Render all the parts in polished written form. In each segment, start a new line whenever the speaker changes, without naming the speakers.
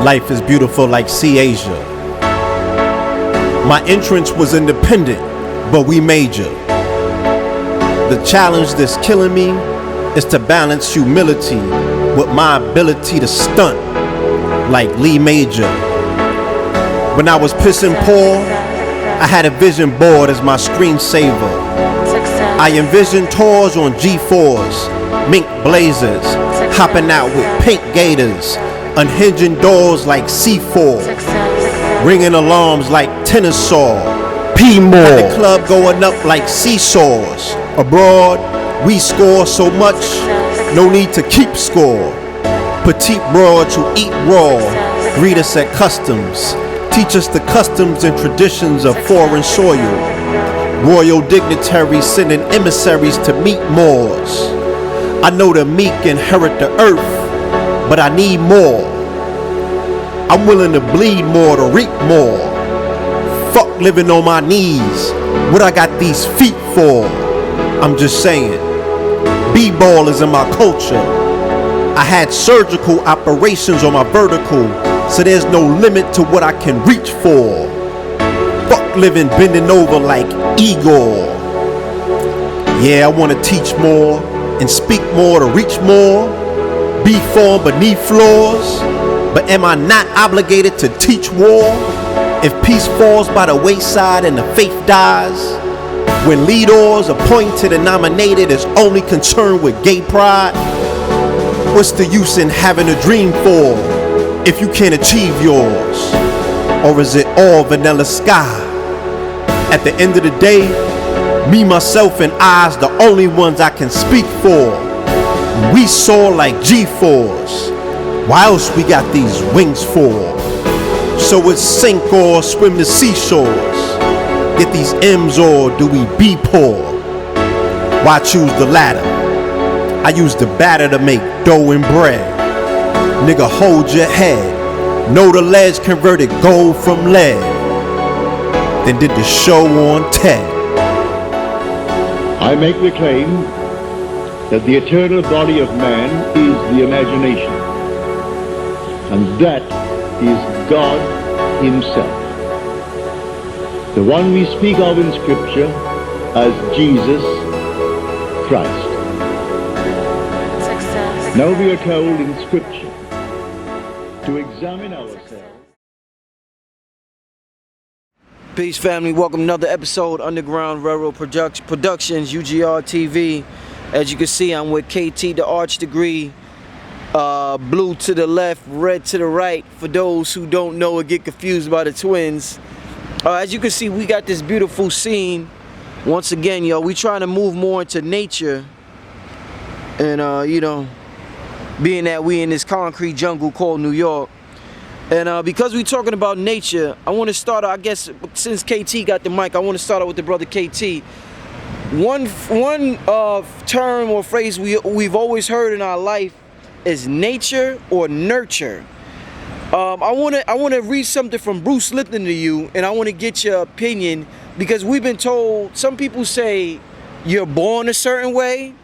Life is beautiful like Sea Asia. My entrance was independent, but we major. The challenge that's killing me is to balance humility with my ability to stunt like Lee Major. When I was pissing poor, I had a vision board as my screensaver. I envisioned tours on G4s, mink blazers, hopping out with pink gators, unhinging doors like C4, ringing alarms like tennis saw, P-more. At the club going up like seesaws. Abroad, we score so much, no need to keep score. Petite broads who eat raw, greet us at customs, teach us the customs and traditions of foreign soil. Royal dignitaries sending emissaries to meet Moors. I know the meek inherit the earth, but I need more. I'm willing to bleed more to reap more. Fuck living on my knees, what I got these feet for? I'm just saying, B-ball is in my culture. I had surgical operations on my vertical, so there's no limit to what I can reach for. Fuck living bending over like Igor. Yeah, I wanna teach more and speak more to reach more, be formed beneath floors, but am I not obligated to teach war? If peace falls by the wayside and the faith dies, when leaders appointed and nominated is only concerned with gay pride, what's the use in having a dream for if you can't achieve yours? Or is it all vanilla sky? At the end of the day, me, myself, and I's the only ones I can speak for. We soar like G-force. Why else we got these wings for? So it's sink or swim the seashores. Get these M's or do we be poor? Why choose the latter? I use the batter to make dough and bread. Nigga, hold your head. Know the ledge converted gold from lead. Then did the show on TED.
I make the claim that the eternal body of man is the imagination, and that is God Himself. The one we speak of in Scripture as Jesus Christ.
Success.
Now we are told in Scripture to examine ourselves.
Peace, family. Welcome to another episode, Underground Railroad Productions, UGR TV. As you can see, I'm with KT, the Arch Degree. Blue to the left, red to the right. For those who don't know or get confused by the twins. As you can see, we got this beautiful scene. Once again, yo, we trying to move more into nature. And, you know, being that we in this concrete jungle called New York. And because we're talking about nature, I want to start, I guess, since KT got the mic, I want to start out with the brother KT. One term or phrase we've always heard in our life is nature or nurture. I want to read something from Bruce Lipton to you, and I want to get your opinion, because we've been told, some people say you're born a certain way.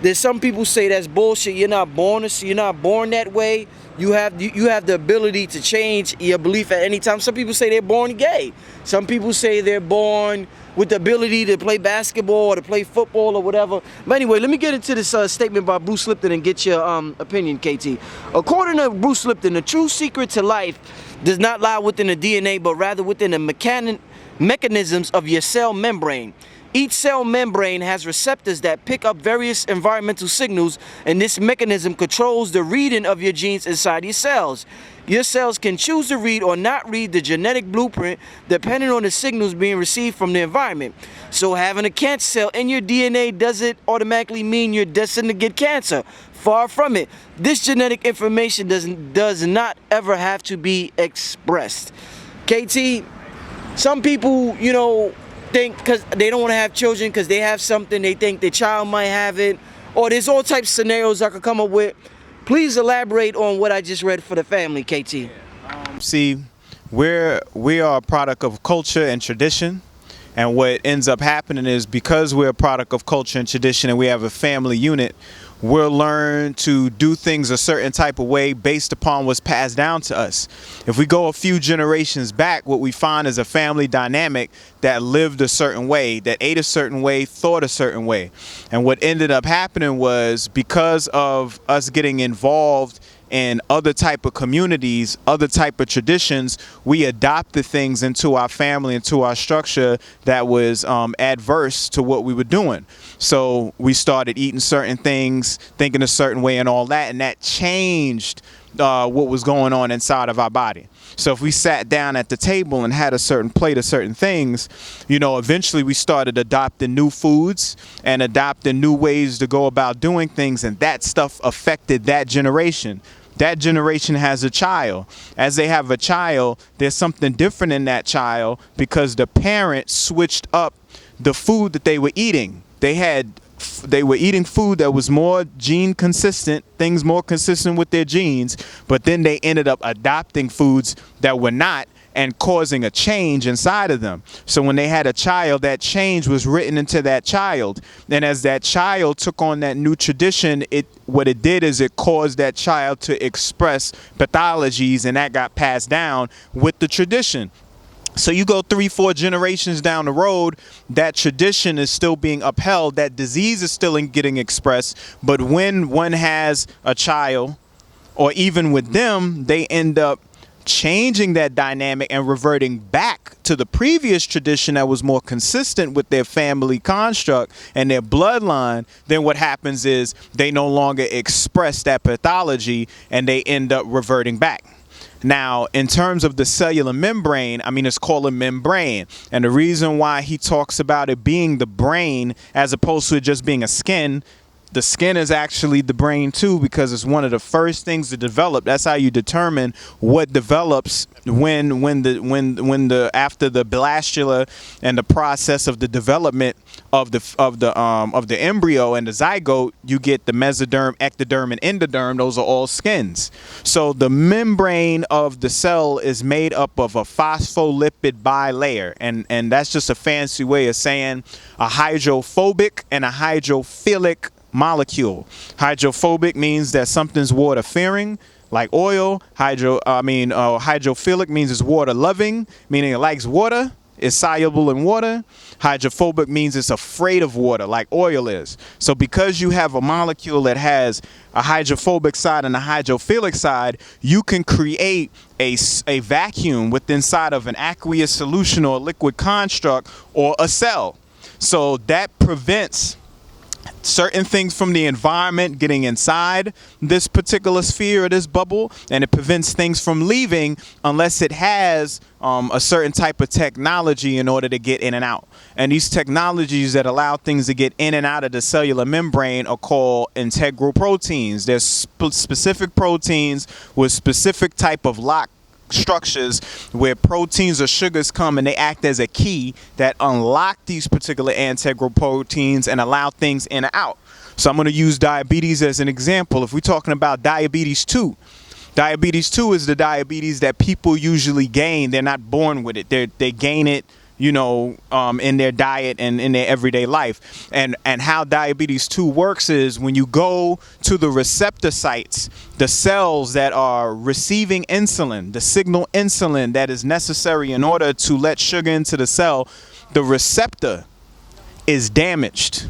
There's some people say that's bullshit. You're not born that way. You have the ability to change your belief at any time. Some people say they're born gay. Some people say they're born with the ability to play basketball or to play football or whatever. But anyway, let me get into this statement by Bruce Lipton and get your opinion, KT. According to Bruce Lipton, the true secret to life does not lie within the DNA, but rather within the mechanisms of your cell membrane. Each cell membrane has receptors that pick up various environmental signals, and this mechanism controls the reading of your genes inside your cells. Your cells can choose to read or not read the genetic blueprint depending on the signals being received from the environment. So having a cancer cell in your DNA doesn't automatically mean you're destined to get cancer. Far from it. This genetic information does not ever have to be expressed. KT, some people, you know, think because they don't want to have children because they have something, they think their child might have it, or there's all types of scenarios I could come up with. Please elaborate on what I just read for the family, KT.
See, we are a product of culture and tradition, and what ends up happening is because we're a product of culture and tradition and we have a family unit, we'll learn to do things a certain type of way based upon what's passed down to us. If we go a few generations back, what we find is a family dynamic that lived a certain way, that ate a certain way, thought a certain way. And what ended up happening was, because of us getting involved in other type of communities, other type of traditions, we adopted things into our family, into our structure that was adverse to what we were doing. So we started eating certain things, thinking a certain way and all that, and that changed what was going on inside of our body. So if we sat down at the table and had a certain plate of certain things, you know, eventually we started adopting new foods and adopting new ways to go about doing things, and that stuff affected that generation. That generation has a child. As they have a child, there's something different in that child because the parent switched up the food that they were eating. They were eating food that was more gene consistent, things more consistent with their genes, but then they ended up adopting foods that were not, and causing a change inside of them. So when they had a child, that change was written into that child. And as that child took on that new tradition, what it did is it caused that child to express pathologies, and that got passed down with the tradition. So you go 3-4 generations down the road, that tradition is still being upheld, that disease is still getting expressed, but when one has a child, or even with them, they end up changing that dynamic and reverting back to the previous tradition that was more consistent with their family construct and their bloodline. Then what happens is they no longer express that pathology and they end up reverting back. Now, in terms of the cellular membrane, I mean, it's called a membrane. And the reason why he talks about it being the brain as opposed to it just being a skin, the skin is actually the brain too, because it's one of the first things to develop. That's how you determine what develops when the after the blastula and the process of the development of the embryo and the zygote, you get the mesoderm, ectoderm, and endoderm. Those are all skins. So the membrane of the cell is made up of a phospholipid bilayer, and that's just a fancy way of saying a hydrophobic and a hydrophilic molecule. Hydrophobic means that something's water fearing, like oil. Hydrophilic means it's water loving, meaning it likes water, is soluble in water. Hydrophobic means it's afraid of water, like oil is. So because you have a molecule that has a hydrophobic side and a hydrophilic side, you can create a vacuum within inside of an aqueous solution or liquid construct or a cell. So that prevents certain things from the environment getting inside this particular sphere or this bubble, and it prevents things from leaving unless it has a certain type of technology in order to get in and out. And these technologies that allow things to get in and out of the cellular membrane are called integral proteins. There's specific proteins with specific type of lock structures where proteins or sugars come and they act as a key that unlock these particular integral proteins and allow things in and out. So I'm going to use diabetes as an example. If we're talking about diabetes 2 is the diabetes that people usually gain. They're not born with it. They gain it, you know, in their diet and in their everyday life. And how diabetes 2 works is when you go to the receptor sites, the cells that are receiving insulin, the signal insulin that is necessary in order to let sugar into the cell, the receptor is damaged.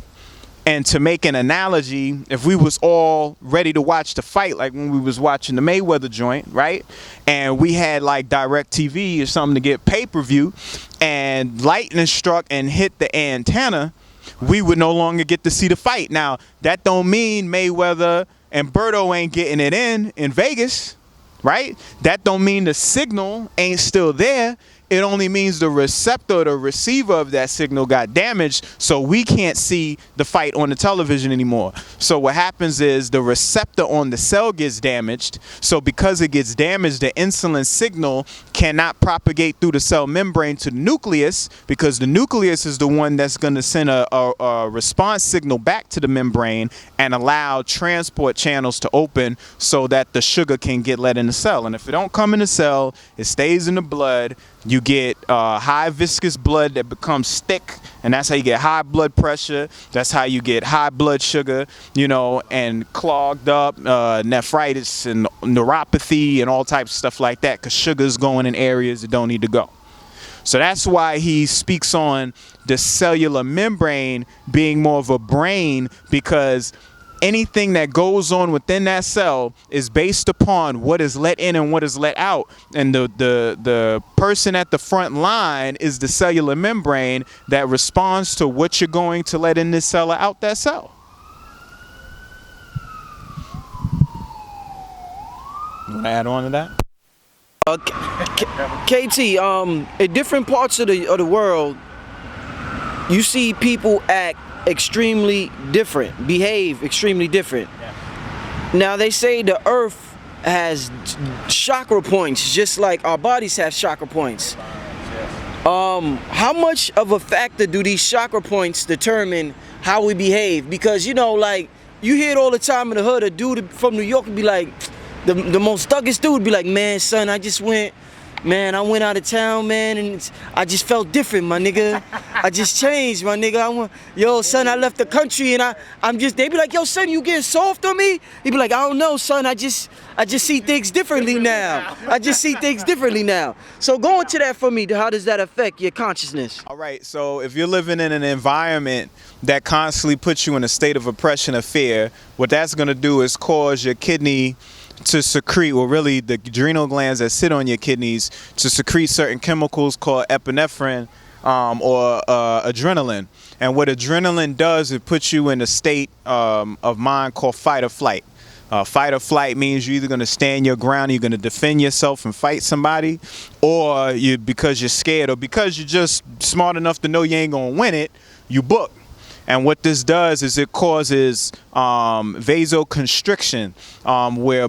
And to make an analogy, if we was all ready to watch the fight, like when we was watching the Mayweather joint, right? And we had like DirecTV or something to get pay-per-view, and lightning struck and hit the antenna, we would no longer get to see the fight. Now, that don't mean Mayweather and Berto ain't getting it in Vegas, right? That don't mean the signal ain't still there. It only means the receptor, the receiver of that signal got damaged, so we can't see the fight on the television anymore. So what happens is the receptor on the cell gets damaged. So because it gets damaged, the insulin signal cannot propagate through the cell membrane to the nucleus, because the nucleus is the one that's going to send a response signal back to the membrane and allow transport channels to open so that the sugar can get let in the cell. And if it don't come in the cell, it stays in the blood, You get high viscous blood that becomes thick, and that's how you get high blood pressure. That's how you get high blood sugar, you know, and clogged up nephritis and neuropathy and all types of stuff like that, because sugar's going in areas that don't need to go. So that's why he speaks on the cellular membrane being more of a brain, because anything that goes on within that cell is based upon what is let in and what is let out. And the person at the front line is the cellular membrane that responds to what you're going to let in this cell or out that cell. You want to add on to that?
KT, in different parts of the world, you see people act extremely different, behave extremely different. Yeah. Now they say the earth has chakra points, just like our bodies have chakra points. How much of a factor do these chakra points determine how we behave? Because, you know, like, you hear it all the time in the hood, a dude from New York would be like, the most thuggest dude would be like, man, son, I went out of town, man, and I just felt different, my nigga. I just changed, my nigga. Yo, son, I left the country, and they be like, yo, son, you getting soft on me? He be like, I don't know, son, I just see things differently now. I just see things differently now. So go into that for me. How does that affect your consciousness?
All right, so if you're living in an environment that constantly puts you in a state of oppression or fear, what that's gonna do is cause your kidney to secrete, or really the adrenal glands that sit on your kidneys, to secrete certain chemicals called epinephrine or adrenaline. And what adrenaline does, it puts you in a state of mind called fight or flight. Fight or flight means you're either going to stand your ground, you're going to defend yourself and fight somebody, or because you're scared, or because you're just smart enough to know you ain't going to win it, you book. And what this does is it causes vasoconstriction, where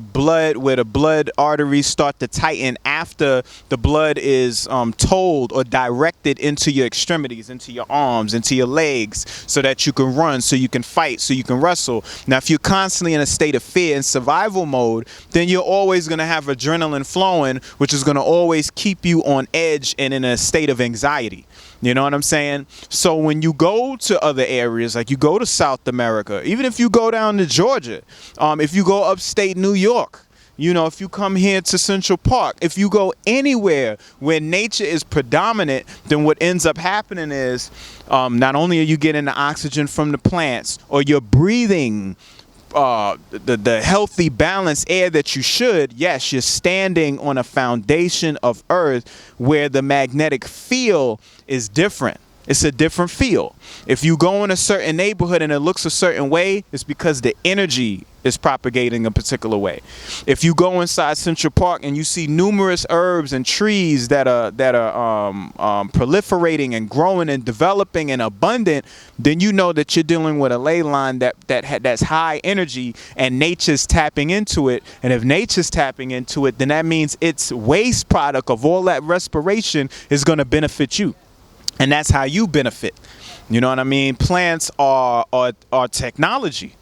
the blood arteries start to tighten after the blood is told or directed into your extremities, into your arms, into your legs, so that you can run, so you can fight, so you can wrestle. Now, if you're constantly in a state of fear and survival mode, then you're always going to have adrenaline flowing, which is going to always keep you on edge and in a state of anxiety. You know what I'm saying? So when you go to other areas, like you go to South America, even if you go down to Georgia, if you go upstate New York, you know, if you come here to Central Park, if you go anywhere where nature is predominant, then what ends up happening is not only are you getting the oxygen from the plants, or you're breathing the healthy, balanced air that you should. Yes, you're standing on a foundation of earth where the magnetic field is different. It's a different feel. If you go in a certain neighborhood and it looks a certain way, it's because the energy is propagating a particular way. If you go inside Central Park and you see numerous herbs and trees that are proliferating and growing and developing and abundant, then you know that you're dealing with a ley line that's high energy, and nature's tapping into it. And if nature's tapping into it, then that means its waste product of all that respiration is going to benefit you. And that's how you benefit. You know what I mean? Plants are technology.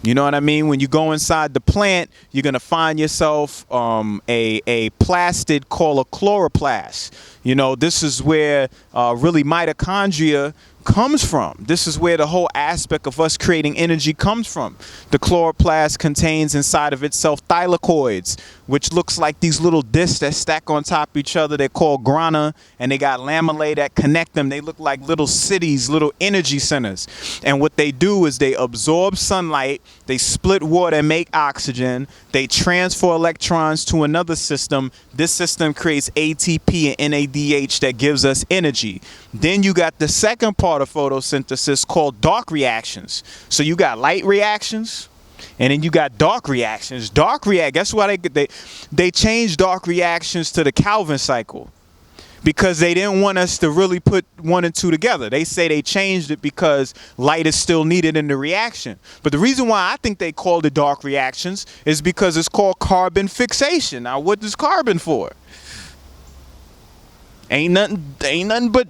You know what I mean? When you go inside the plant, you're going to find yourself a plastid called a chloroplast. You know, this is where really mitochondria comes from. This is where the whole aspect of us creating energy comes from. The chloroplast contains inside of itself thylakoids, which looks like these little discs that stack on top of each other. They're called grana, and they got lamellae that connect them. They look like little cities, little energy centers. And what they do is they absorb sunlight, they split water and make oxygen, they transfer electrons to another system. This system creates ATP and NADH that gives us energy. Then you got the second part of photosynthesis called dark reactions. So you got light reactions, and then you got dark reactions. That's why they changed dark reactions to the Calvin cycle, because they didn't want us to really put 1 and 2 together. They say they changed it because light is still needed in the reaction. But the reason why I think they called it dark reactions is because it's called carbon fixation. Now, what is carbon for? Ain't nothing but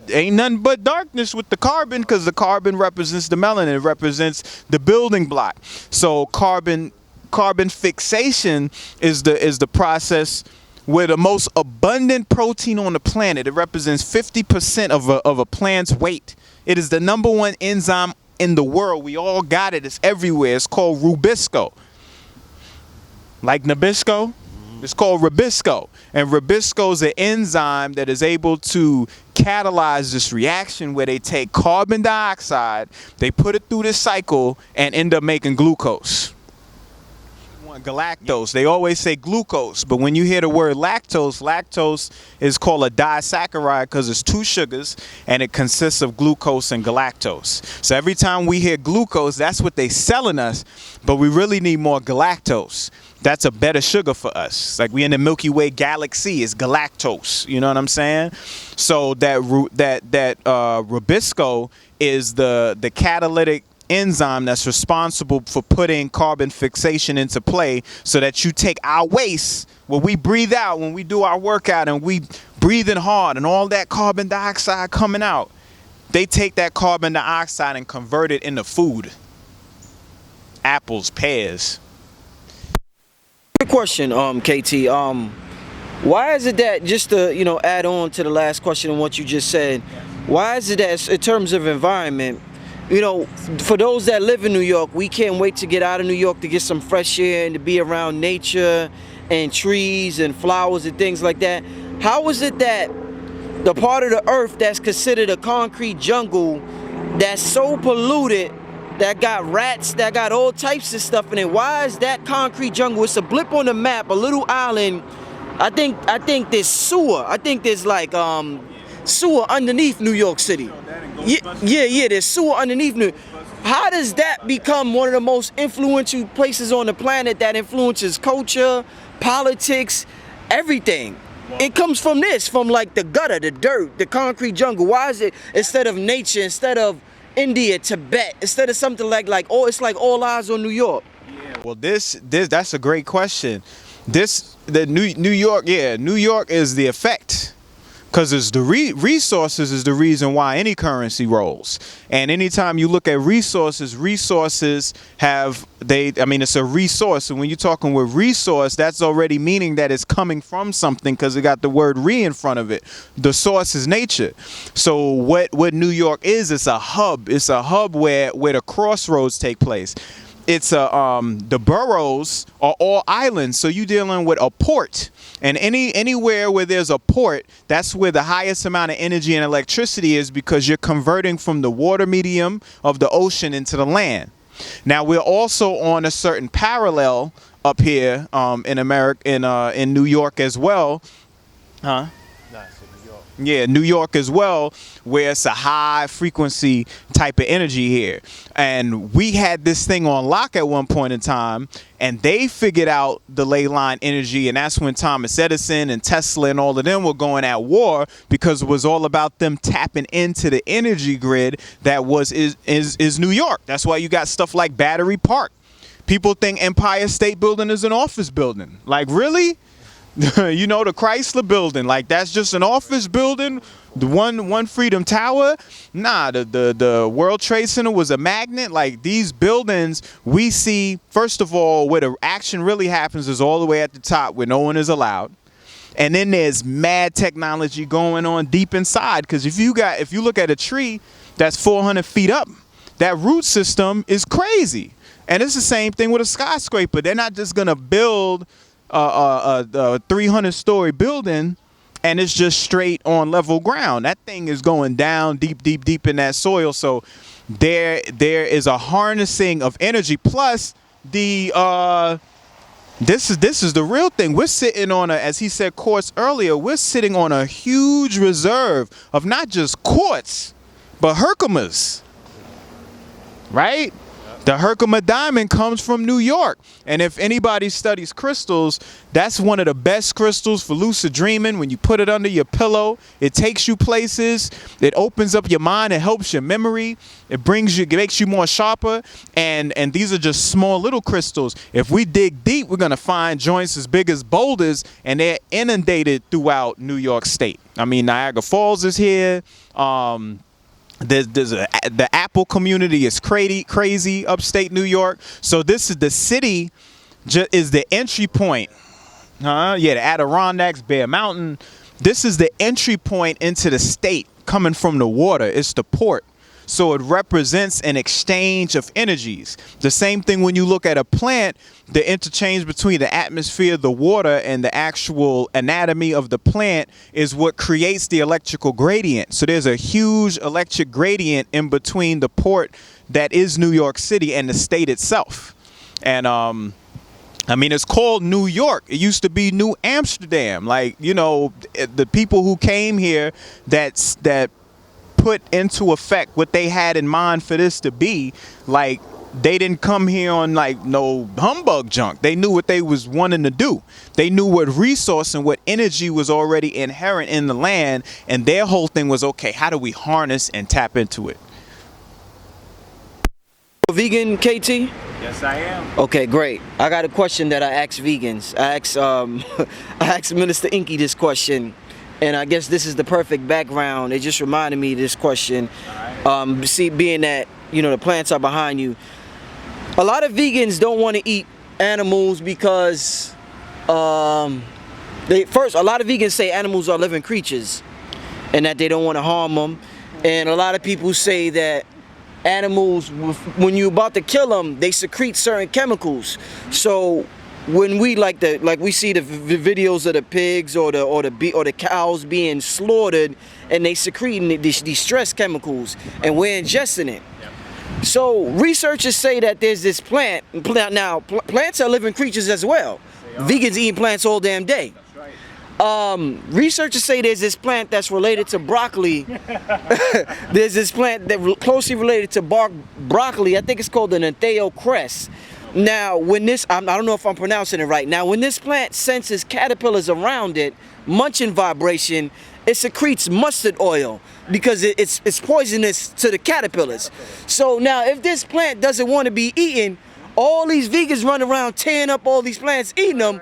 darkness with the carbon, because the carbon represents the melanin, it represents the building block. So carbon fixation is the process with the most abundant protein on the planet. It represents 50% of a plant's weight. It is the #1 enzyme in the world. We all got it. It's everywhere. It's called Rubisco. Like Nabisco, it's called Rubisco. And Rubisco is an enzyme that is able to catalyze this reaction where they take carbon dioxide, they put it through this cycle and end up making glucose. Galactose. They always say glucose, but when you hear the word lactose, lactose is called a disaccharide because it's 2 sugars and it consists of glucose and galactose. So every time we hear glucose, that's what they selling us, but we really need more galactose. That's a better sugar for us. Like we in the Milky Way galaxy, it's galactose. You know what I'm saying? So that Rubisco is the catalytic enzyme that's responsible for putting carbon fixation into play, so that you take our waste, what we breathe out when we do our workout and we breathing hard and all that carbon dioxide coming out, they take that carbon dioxide and convert it into food. Apples, pears.
Quick question, KT. Why is it that, just to add on to the last question and what you just said, why is it that in terms of environment, for those that live in New York, we can't wait to get out of New York to get some fresh air and to be around nature and trees and flowers and things like that? How is it that the part of the earth that's considered a concrete jungle, that's so polluted, that got rats, that got all types of stuff in it, why is that concrete jungle? It's a blip on the map, a little island. I think there's sewer. I think there's like sewer underneath New York City. Yeah, there's sewer underneath New York. How does that become one of the most influential places on the planet that influences culture, politics, everything? It comes from like the gutter, the dirt, the concrete jungle. Why is it, instead of nature, instead of India, Tibet, instead of something like it's like all eyes on New York?
Yeah, well, that's a great question. New York is the effect. Because it's the resources is the reason why any currency rolls. And anytime you look at resources have, it's a resource. And when you're talking with resource, that's already meaning that it's coming from something, because it got the word re in front of it. The source is nature. So what New York is, it's a hub. It's a hub where the crossroads take place. It's the boroughs are all islands, so you're dealing with a port. And anywhere where there's a port, that's where the highest amount of energy and electricity is, because you're converting from the water medium of the ocean into the land. Now we're also on a certain parallel up here in America, in New York as well, huh? Yeah, New York as well, where it's a high frequency type of energy here. And we had this thing on lock at one point in time, and they figured out the ley line energy, and that's when Thomas Edison and Tesla and all of them were going at war, because it was all about them tapping into the energy grid that is New York. That's why you got stuff like Battery Park. People think Empire State Building is an office building. Like, really? The Chrysler Building, like that's just an office building. The one Freedom Tower, nah. The World Trade Center was a magnet. Like these buildings, we see, first of all, where the action really happens is all the way at the top, where no one is allowed. And then there's mad technology going on deep inside. Because if you look at a tree that's 400 feet up, that root system is crazy. And it's the same thing with a skyscraper. They're not just gonna build a 300-story building and it's just straight on level ground. That thing is going down deep in that soil. So there is a harnessing of energy. Plus this is the real thing. We're sitting on as he said, quartz earlier. We're sitting on a huge reserve of not just quartz, but Herkimer, right? The Herkimer diamond comes from New York. And if anybody studies crystals, that's one of the best crystals for lucid dreaming. When you put it under your pillow, it takes you places. It opens up your mind. It helps your memory. It makes you more sharper. And these are just small little crystals. If we dig deep, we're going to find joints as big as boulders, and they're inundated throughout New York State. I mean, Niagara Falls is here. The Apple community is crazy upstate New York. So this is the city, is the entry point The Adirondacks, Bear Mountain. This is the entry point into the state coming from the water. It's the port. So it represents an exchange of energies. The same thing when you look at a plant, the interchange between the atmosphere, the water, and the actual anatomy of the plant is what creates the electrical gradient. So there's a huge electric gradient in between the port that is New York City and the state itself. And it's called New York. It used to be New Amsterdam. Like, the people who came here that put into effect what they had in mind for this to be, like, they didn't come here on like no humbug junk. They knew what they was wanting to do. They knew what resource and what energy was already inherent in the land, and their whole thing was, okay, how do we harness and tap into it?
Vegan, KT?
Yes, I am.
Okay, great. I got a question that I asked vegans. I asked Minister Inky this question, and I guess this is the perfect background. It just reminded me of this question. See, being that, the plants are behind you. A lot of vegans don't want to eat animals because a lot of vegans say animals are living creatures and that they don't want to harm them. And a lot of people say that animals, when you're about to kill them, they secrete certain chemicals. So when we we see the videos of the pigs or the cows being slaughtered, and they secrete these stress chemicals, and we're ingesting it. So researchers say that there's this plant. Now plants are living creatures as well. Vegans eating plants all damn day. Researchers say there's this plant that's related to broccoli. There's this plant that closely related to broccoli. I think it's called the Natheo cress. Now, when this, I don't know if I'm pronouncing it right. Now, when this plant senses caterpillars around it, munching vibration, it secretes mustard oil because it's poisonous to the caterpillars. So now, if this plant doesn't want to be eaten, all these vegans run around tearing up all these plants, eating them.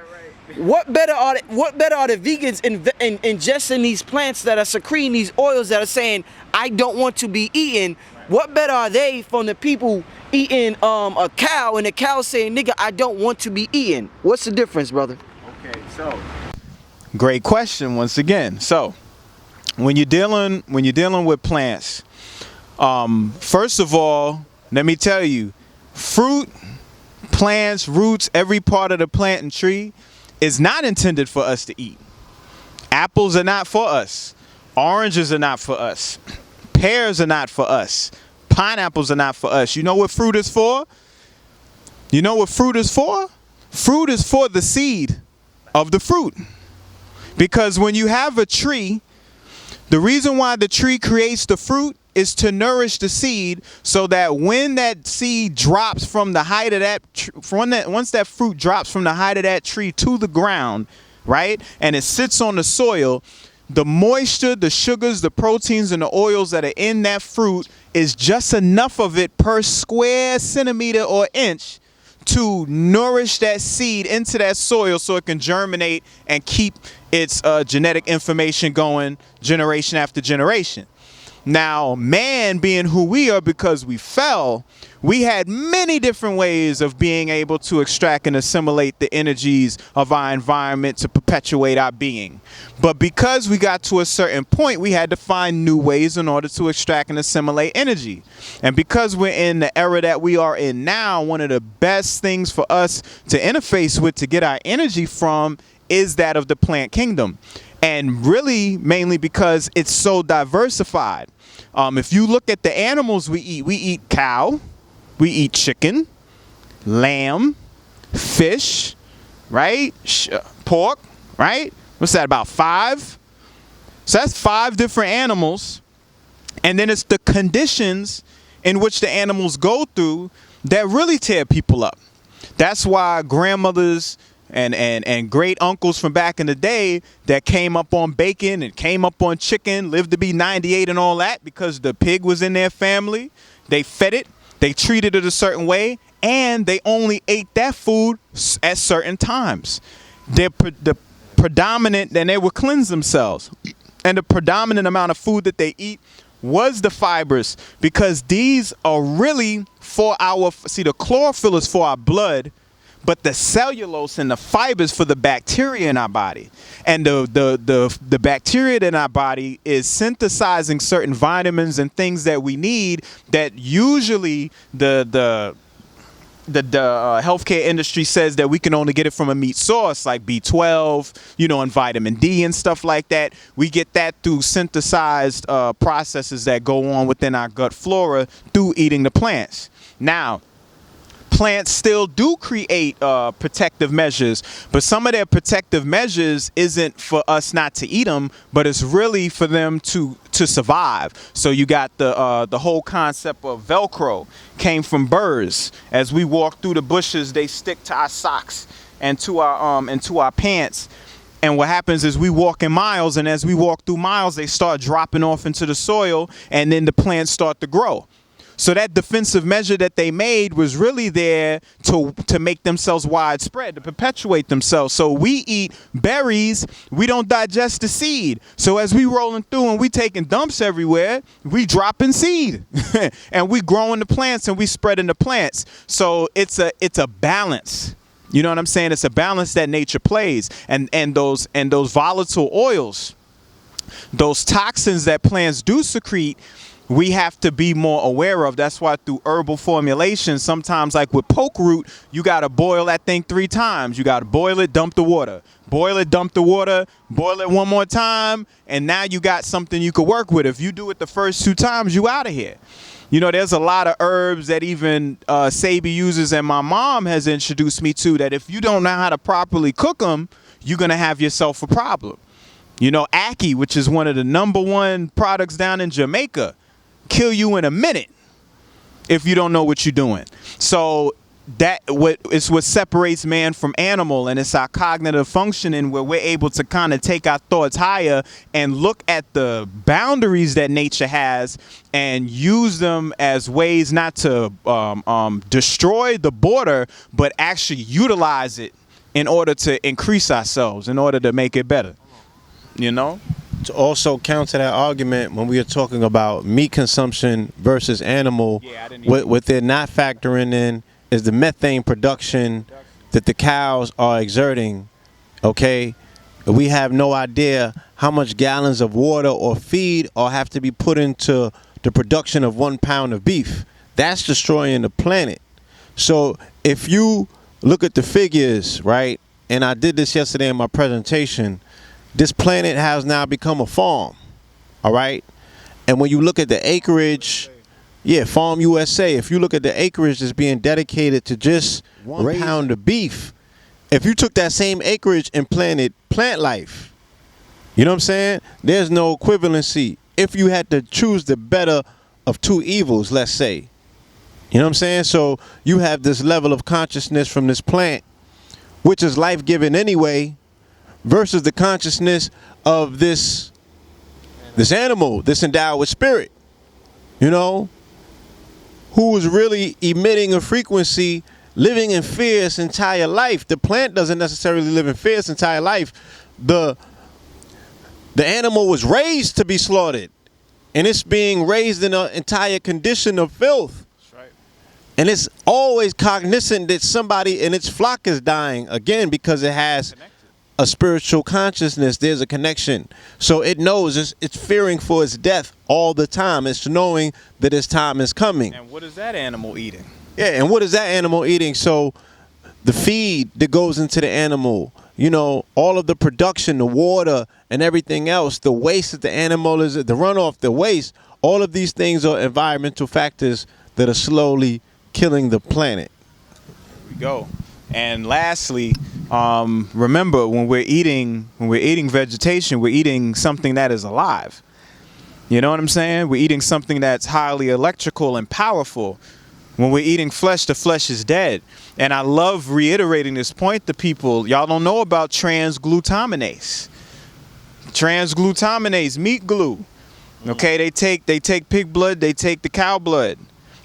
What better are the vegans ingesting these plants that are secreting these oils that are saying, I don't want to be eaten? What better are they from the people eating a cow and the cow saying, nigga, I don't want to be eaten? What's the difference, brother?
Okay, so great question once again. So when you're dealing with plants, first of all, let me tell you, fruit, plants, roots, every part of the plant and tree is not intended for us to eat. Apples are not for us. Oranges are not for us. Pears are not for us. Pineapples are not for us. You know what fruit is for? You know what fruit is for? Fruit is for the seed of the fruit. Because when you have a tree, the reason why the tree creates the fruit is to nourish the seed, so that when that seed drops from the height of once that fruit drops from the height of that tree to the ground, right, and it sits on the soil, the moisture, the sugars, the proteins, and the oils that are in that fruit is just enough of it per square centimeter or inch to nourish that seed into that soil so it can germinate and keep its genetic information going generation after generation. Now, man being who we are, because we fell, we had many different ways of being able to extract and assimilate the energies of our environment to perpetuate our being. But because we got to a certain point, we had to find new ways in order to extract and assimilate energy. And because we're in the era that we are in now, one of the best things for us to interface with to get our energy from is that of the plant kingdom. And really, mainly because it's so diversified. If you look at the animals we eat cow, we eat chicken, lamb, fish, right? Pork, right? What's that, about 5? So that's 5 different animals. And then it's the conditions in which the animals go through that really tear people up. That's why grandmothers and great uncles from back in the day that came up on bacon and came up on chicken, lived to be 98 and all that, because the pig was in their family. They fed it, they treated it a certain way, and they only ate that food at certain times. The predominant, then they would cleanse themselves. And the predominant amount of food that they eat was the fibers, because these are really for the chlorophyll is for our blood, but the cellulose and the fibers for the bacteria in our body. And the bacteria in our body is synthesizing certain vitamins and things that we need that usually the healthcare industry says that we can only get it from a meat source like B12, and vitamin D and stuff like that. We get that through synthesized processes that go on within our gut flora through eating the plants. Now, plants still do create protective measures, but some of their protective measures isn't for us not to eat them, but it's really for them to survive. So you got the whole concept of Velcro came from birds. As we walk through the bushes, they stick to our socks and to our pants. And what happens is we walk in miles, and as we walk through miles, they start dropping off into the soil, and then the plants start to grow. So that defensive measure that they made was really there to make themselves widespread, to perpetuate themselves. So we eat berries, we don't digest the seed. So as we rolling through and we taking dumps everywhere, we dropping seed and we growing the plants and we spreading the plants. So it's a balance. You know what I'm saying? It's a balance that nature plays. And those volatile oils, those toxins that plants do secrete, we have to be more aware of. That's why through herbal formulation, sometimes like with poke root, you got to boil that thing 3 times. You got to boil it, dump the water, boil it, dump the water, boil it one more time, and now you got something you could work with. If you do it the first 2 times, you out of here. There's a lot of herbs that even Sabi uses, and my mom has introduced me to, that if you don't know how to properly cook them, you're going to have yourself a problem. Ackee, which is one of the #1 products down in Jamaica, kill you in a minute if you don't know what you're doing. So it's what separates man from animal, and it's our cognitive functioning where we're able to kind of take our thoughts higher and look at the boundaries that nature has and use them as ways not to destroy the border, but actually utilize it in order to increase ourselves, in order to make it better.
To also counter that argument, when we are talking about meat consumption versus animal, what they're not factoring in is the methane production that the cows are exerting. Okay, we have no idea how much gallons of water or feed or have to be put into the production of 1 pound of beef. That's destroying the planet. So if you look at the figures, right, and I did this yesterday in my presentation, this planet has now become a farm, all right? And when you look at the acreage, Farm USA, if you look at the acreage that's being dedicated to just 1 pound of beef, if you took that same acreage and planted plant life, you know what I'm saying? There's no equivalency. If you had to choose the better of 2 evils, let's say, you know what I'm saying? So you have this level of consciousness from this plant, which is life-giving anyway, versus the consciousness of this animal, this endowed with spirit, who is really emitting a frequency, living in fear its entire life. The plant doesn't necessarily live in fear its entire life. The animal was raised to be slaughtered, and it's being raised in an entire condition of filth. That's right. And it's always cognizant that somebody in its flock is dying, again, because it has a spiritual consciousness. There's a connection. So it knows it's fearing for its death all the time. It's knowing that its time is coming.
And what is that animal eating?
Yeah, and what is that animal eating? So the feed that goes into the animal, all of the production, the water and everything else, the waste that the animal is, the runoff, the waste, all of these things are environmental factors that are slowly killing the planet.
Here we go. And lastly, remember, when we're eating vegetation, we're eating something that is alive. You know what I'm saying? We're eating something that's highly electrical and powerful. When we're eating flesh, the flesh is dead. And I love reiterating this point to people. Y'all don't know about transglutaminase. Transglutaminase, meat glue. Okay, they take pig blood, they take the cow blood.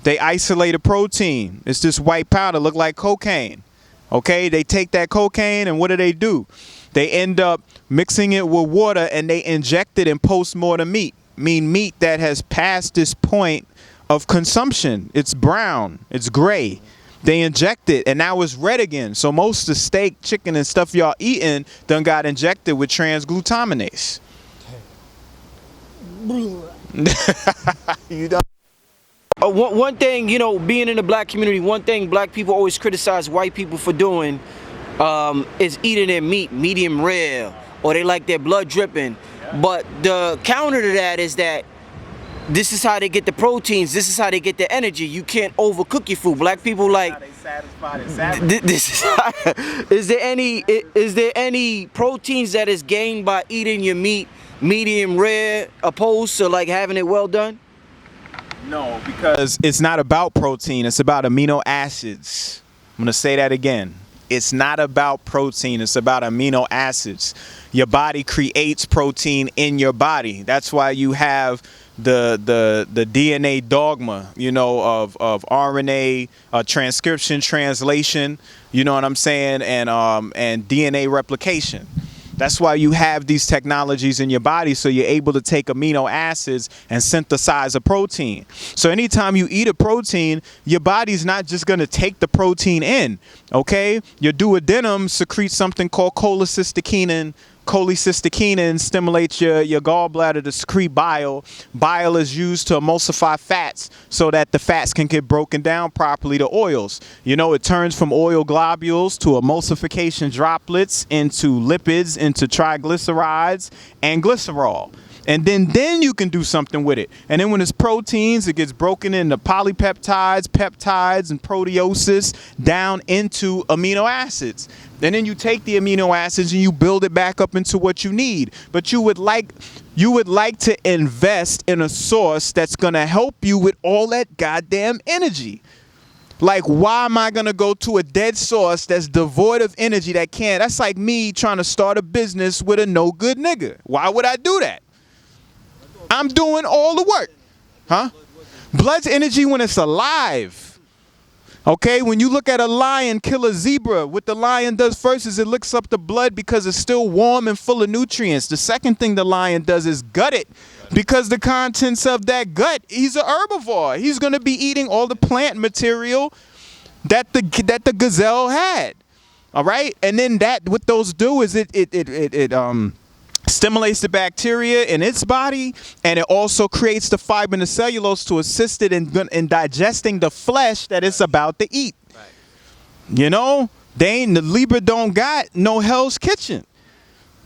They isolate a protein. It's this white powder, look like cocaine. Okay, they take that cocaine and what do? They end up mixing it with water and they inject it in post-mortem meat. Meat that has passed this point of consumption. It's brown, it's gray. They inject it, and now it's red again. So most of the steak, chicken, and stuff y'all eating done got injected with transglutaminase. You don't.
One thing, you know, being in the black community, one thing black people always criticize white people for doing is eating their meat medium rare, or they like their blood dripping. But the counter to that is that this is how they get the proteins, this is how they get the energy. You can't overcook your food. Black people like, this is how, is there any proteins that is gained by eating your meat medium rare opposed to like having it well done?
No, because it's not about protein, it's about amino acids. I'm gonna say that again. It's not about protein, it's about amino acids. Your body creates protein in your body. That's why you have the DNA dogma, you know, of RNA transcription, translation, you know what I'm saying, and DNA replication. That's why you have these technologies in your body, so you're able to take amino acids and synthesize a protein. So anytime you eat a protein, your body's not just going to take the protein in, okay? Your duodenum secretes something called cholecystokinin. Cholecystokinin stimulates your gallbladder to secrete bile. Bile is used to emulsify fats so that the fats can get broken down properly to oils. You know, it turns from oil globules to emulsification droplets into lipids, into triglycerides and glycerol. And then you can do something with it. And then when it's proteins, it gets broken into polypeptides, peptides, and proteoses down into amino acids. And then you take the amino acids and you build it back up into what you need. But you would like to invest in a source that's gonna help you with all that goddamn energy. Like, why am I gonna go to a dead source that's devoid of energy that can't? That's like me trying to start a business with a no good nigga. Why would I do that? I'm doing all the work. Huh? Blood's energy when it's alive. Okay, when you look at a lion kill a zebra, what the lion does first is it licks up the blood because it's still warm and full of nutrients. The second thing the lion does is gut it, because the contents of that gut, he's an herbivore. He's going to be eating all the plant material that the gazelle had. All right, and then what those do is it stimulates the bacteria in its body, and it also creates the fiber and the cellulose to assist it in digesting the flesh that it's about to eat. Right. You know, the Libra don't got no Hell's Kitchen.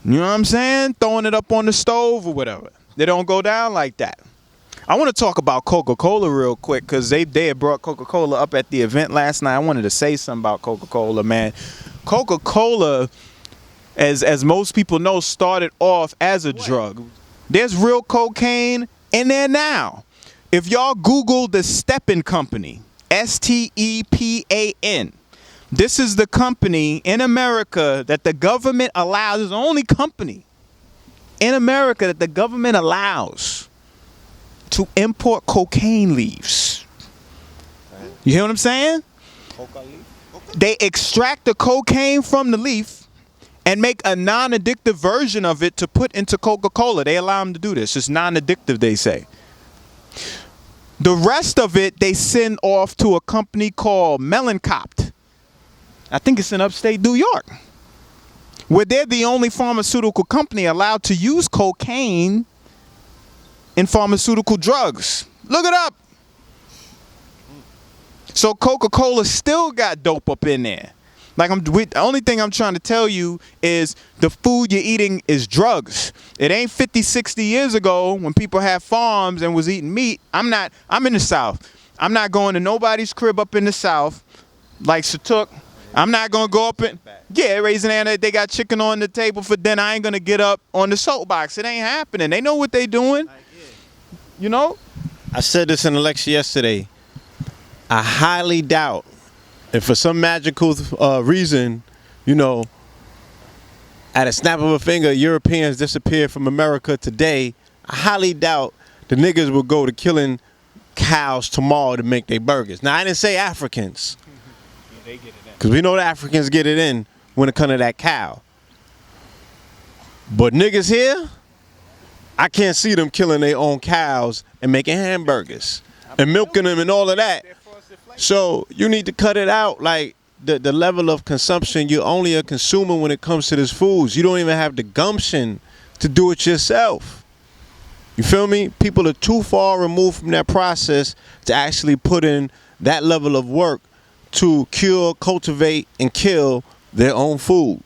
You know what I'm saying? Throwing it up on the stove or whatever. They don't go down like that. I want to talk about Coca-Cola real quick, because they had brought Coca-Cola up at the event last night. I wanted to say something about Coca-Cola, man. Coca-Cola, as most people know, started off as a drug. There's real cocaine in there now. If y'all Google the Stepan Company, STEPAN, this is the company in America that the government allows, is the only company in America that the government allows to import cocaine leaves. You hear what I'm saying? They extract the cocaine from the leaf and make a non-addictive version of it to put into Coca-Cola. They allow them to do this. It's non-addictive, they say. The rest of it, they send off to a company called Mellencamp. I think it's in upstate New York, where they're the only pharmaceutical company allowed to use cocaine in pharmaceutical drugs. Look it up. So Coca-Cola still got dope up in there. Like, the only thing I'm trying to tell you is the food you're eating is drugs. It ain't 50, 60 years ago when people had farms and was eating meat. I'm in the South. I'm not going to nobody's crib up in the South like Satuk. I'm not going to go up and, raising hand, they got chicken on the table for dinner. I ain't going to get up on the soapbox. It ain't happening. They know what they doing. You know?
I said this in the lecture yesterday. I highly doubt, if for some magical reason, you know, at a snap of a finger, Europeans disappear from America today, I highly doubt the niggas will go to killing cows tomorrow to make their burgers. Now, I didn't say Africans, because we know the Africans get it in when it comes to that cow. But niggas here, I can't see them killing their own cows and making hamburgers and milking them and all of that. So you need to cut it out. Like the level of consumption, you're only a consumer when it comes to this foods. You don't even have the gumption to do it yourself. You feel me? People are too far removed from that process to actually put in that level of work to cure, cultivate, and kill their own food.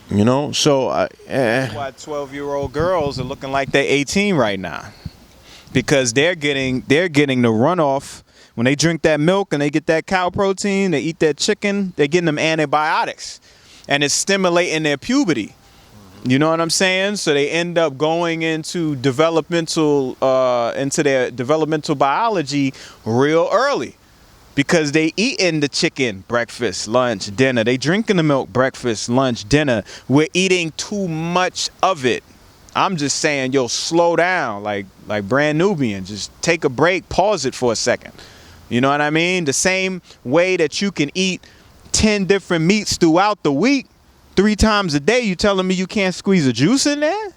You know, so
That's why 12-year-old girls are looking like they're 18 right now, because they're getting the runoff when they drink that milk and they get that cow protein, they eat that chicken, they're getting them antibiotics, and it's stimulating their puberty. You know what I'm saying? So they end up going into their developmental biology real early. Because they eating the chicken breakfast, lunch, dinner. They drinking the milk breakfast, lunch, dinner. We're eating too much of it. I'm just saying, yo, slow down, like Brand Nubian. Just take a break, pause it for a second. You know what I mean? The same way that you can eat 10 different meats throughout the week, 3 times a day, you telling me you can't squeeze a juice in there?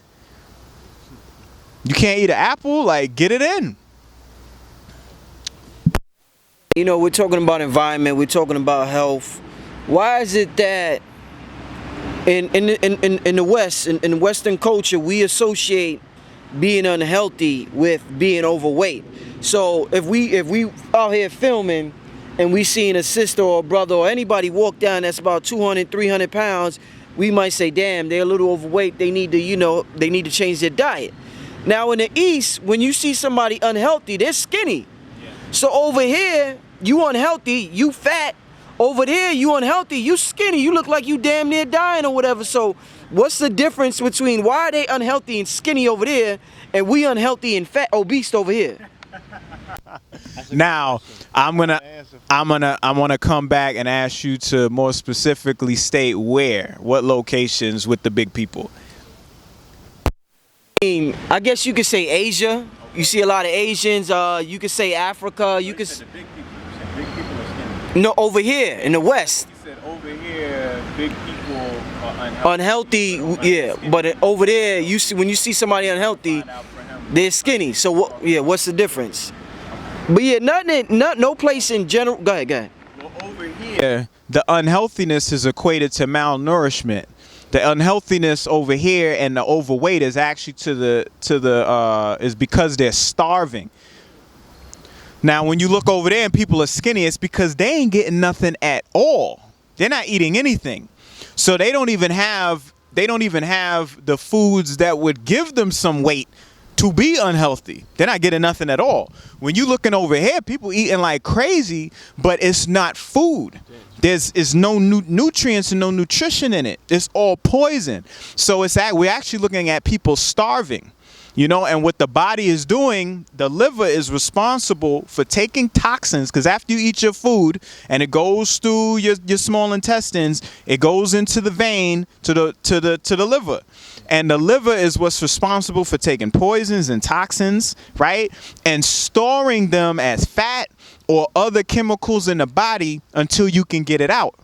You can't eat an apple? Like, get it in.
You know, we're talking about environment, we're talking about health. Why is it that in the West, in Western culture, we associate being unhealthy with being overweight? So if we out here filming and we seeing a sister or a brother or anybody walk down that's about 200, 300 pounds, we might say, damn, they're a little overweight, they need to, you know, they need to change their diet. Now in the East, when you see somebody unhealthy, they're skinny. So over here, you unhealthy, you fat. Over there, you unhealthy, you skinny. You look like you damn near dying or whatever. So what's the difference between why are they unhealthy and skinny over there and we unhealthy and fat, obese over here?
Now, I'm gonna come back and ask you to more specifically state what locations with the big people.
I guess you could say Asia. You see a lot of Asians. You could say Africa. You could.
Big people are skinny.
No, over here in the West.
You said over here, big people are
unhealthy. Yeah, but over there, you see when you see somebody unhealthy, they're skinny. So what? Yeah, what's the difference? But yeah, no place in general. Go ahead.
Well, over here, the unhealthiness is equated to malnourishment. The unhealthiness over here and the overweight is actually is because they're starving. Now, when you look over there and people are skinny, it's because they ain't getting nothing at all. They're not eating anything. So they don't even have the foods that would give them some weight to be unhealthy. They're not getting nothing at all. When you looking over here, people eating like crazy, but it's not food. There's no nutrients and no nutrition in it. It's all poison. So we're actually looking at people starving. You know, and what the body is doing, the liver is responsible for taking toxins, because after you eat your food and it goes through your small intestines, it goes into the vein to the liver. And the liver is what's responsible for taking poisons and toxins, right? And storing them as fat or other chemicals in the body until you can get it out.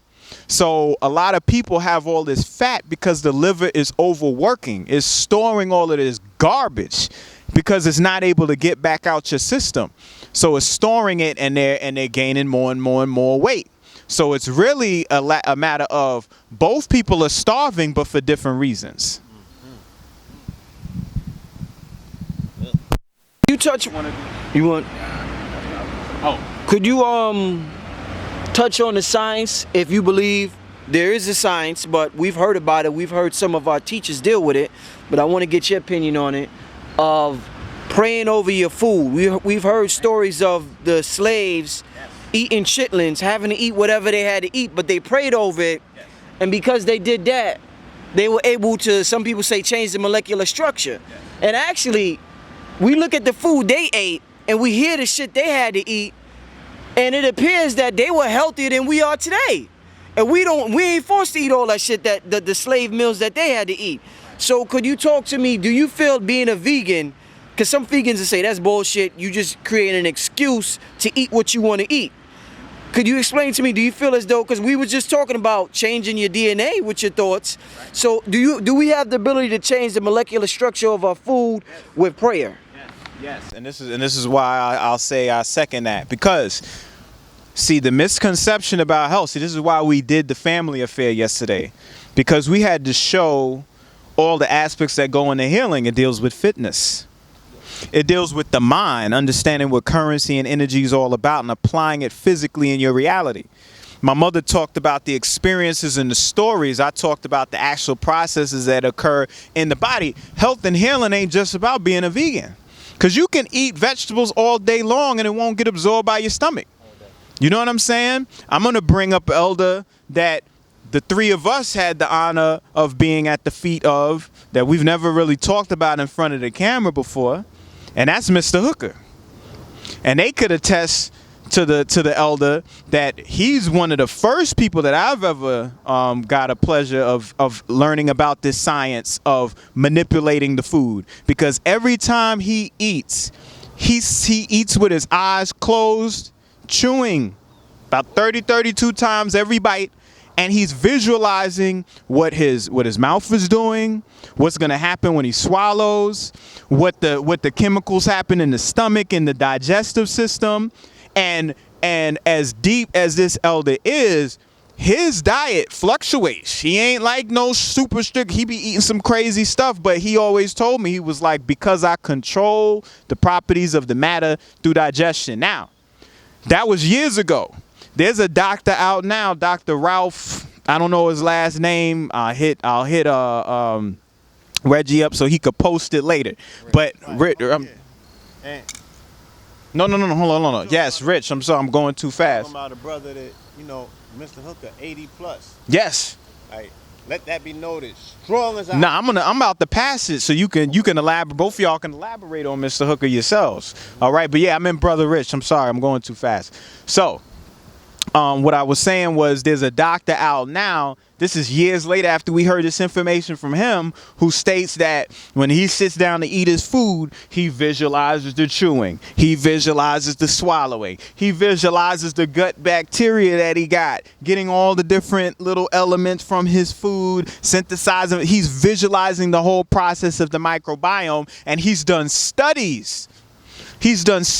So a lot of people have all this fat because the liver is overworking. It's storing all of this garbage because it's not able to get back out your system. So it's storing it, and they're gaining more and more and more weight. So it's really a matter of both people are starving, but for different reasons.
Could you touch on the science, if you believe there is a science, but we've heard about it, we've heard some of our teachers deal with it, but I want to get your opinion on it, of praying over your food. We've heard stories of the slaves eating chitlins, having to eat whatever they had to eat, but they prayed over it, and because they did that, they were able to, some people say, change the molecular structure. And actually, we look at the food they ate, and we hear the shit they had to eat, and it appears that they were healthier than we are today. And we ain't forced to eat all that shit that the slave meals that they had to eat. So could you talk to me, do you feel being a vegan, because some vegans will say that's bullshit, you just create an excuse to eat what you want to eat. Could you explain to me, do you feel as though, because we were just talking about changing your DNA with your thoughts, so do we have the ability to change the molecular structure of our food with prayer?
Yes, and this is why I'll say I second that, because see, the misconception about health. See, this is why we did the family affair yesterday, because we had to show all the aspects that go into healing. It deals with fitness. It deals with the mind, understanding what currency and energy is all about and applying it physically in your reality. My mother talked about the experiences and the stories. I talked about the actual processes that occur in the body. Health and healing ain't just about being a vegan, because you can eat vegetables all day long and it won't get absorbed by your stomach. You know what I'm saying? I'm going to bring up an elder that the three of us had the honor of being at the feet of, that we've never really talked about in front of the camera before, and that's Mr. Hooker. And they could attest to the elder that he's one of the first people that I've ever got a pleasure of learning about this science of manipulating the food, because every time he eats, he eats with his eyes closed, chewing about 32 times every bite, and he's visualizing what his mouth is doing, what's going to happen when he swallows, what the chemicals happen in the stomach, in the digestive system. And as deep as this elder is, his diet fluctuates. He ain't like no super strict. He be eating some crazy stuff, but he always told me, he was like, because I control the properties of the matter through digestion. Now, that was years ago. There's a doctor out now, Dr. Ralph. I don't know his last name. I'll hit Reggie up so he could post it later. But No, hold on. Yes, Rich, I'm sorry, I'm going too fast.
Talking about a brother that, Mr. Hooker, 80 plus.
Yes.
Like, let that be noted. Strong as I.
Nah, I'm about to pass it so you can elaborate. Both of y'all can elaborate on Mr. Hooker yourselves. All right, but yeah, I'm in Brother Rich. I'm sorry, I'm going too fast. So, what I was saying was, there's a doctor out now. This is years later after we heard this information from him, who states that when he sits down to eat his food, he visualizes the chewing. He visualizes the swallowing. He visualizes the gut bacteria that he got, getting all the different little elements from his food, synthesizing. He's visualizing the whole process of the microbiome, and he's done studies. He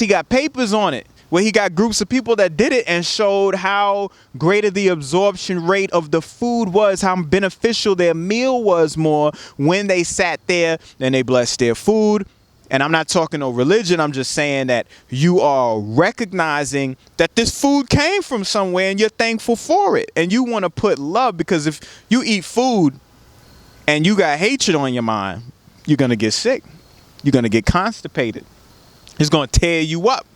got papers on it, where he got groups of people that did it and showed how greater the absorption rate of the food was, how beneficial their meal was more when they sat there and they blessed their food. And I'm not talking no religion. I'm just saying that you are recognizing that this food came from somewhere and you're thankful for it. And you want to put love, because if you eat food and you got hatred on your mind, you're going to get sick. You're going to get constipated. It's going to tear you up.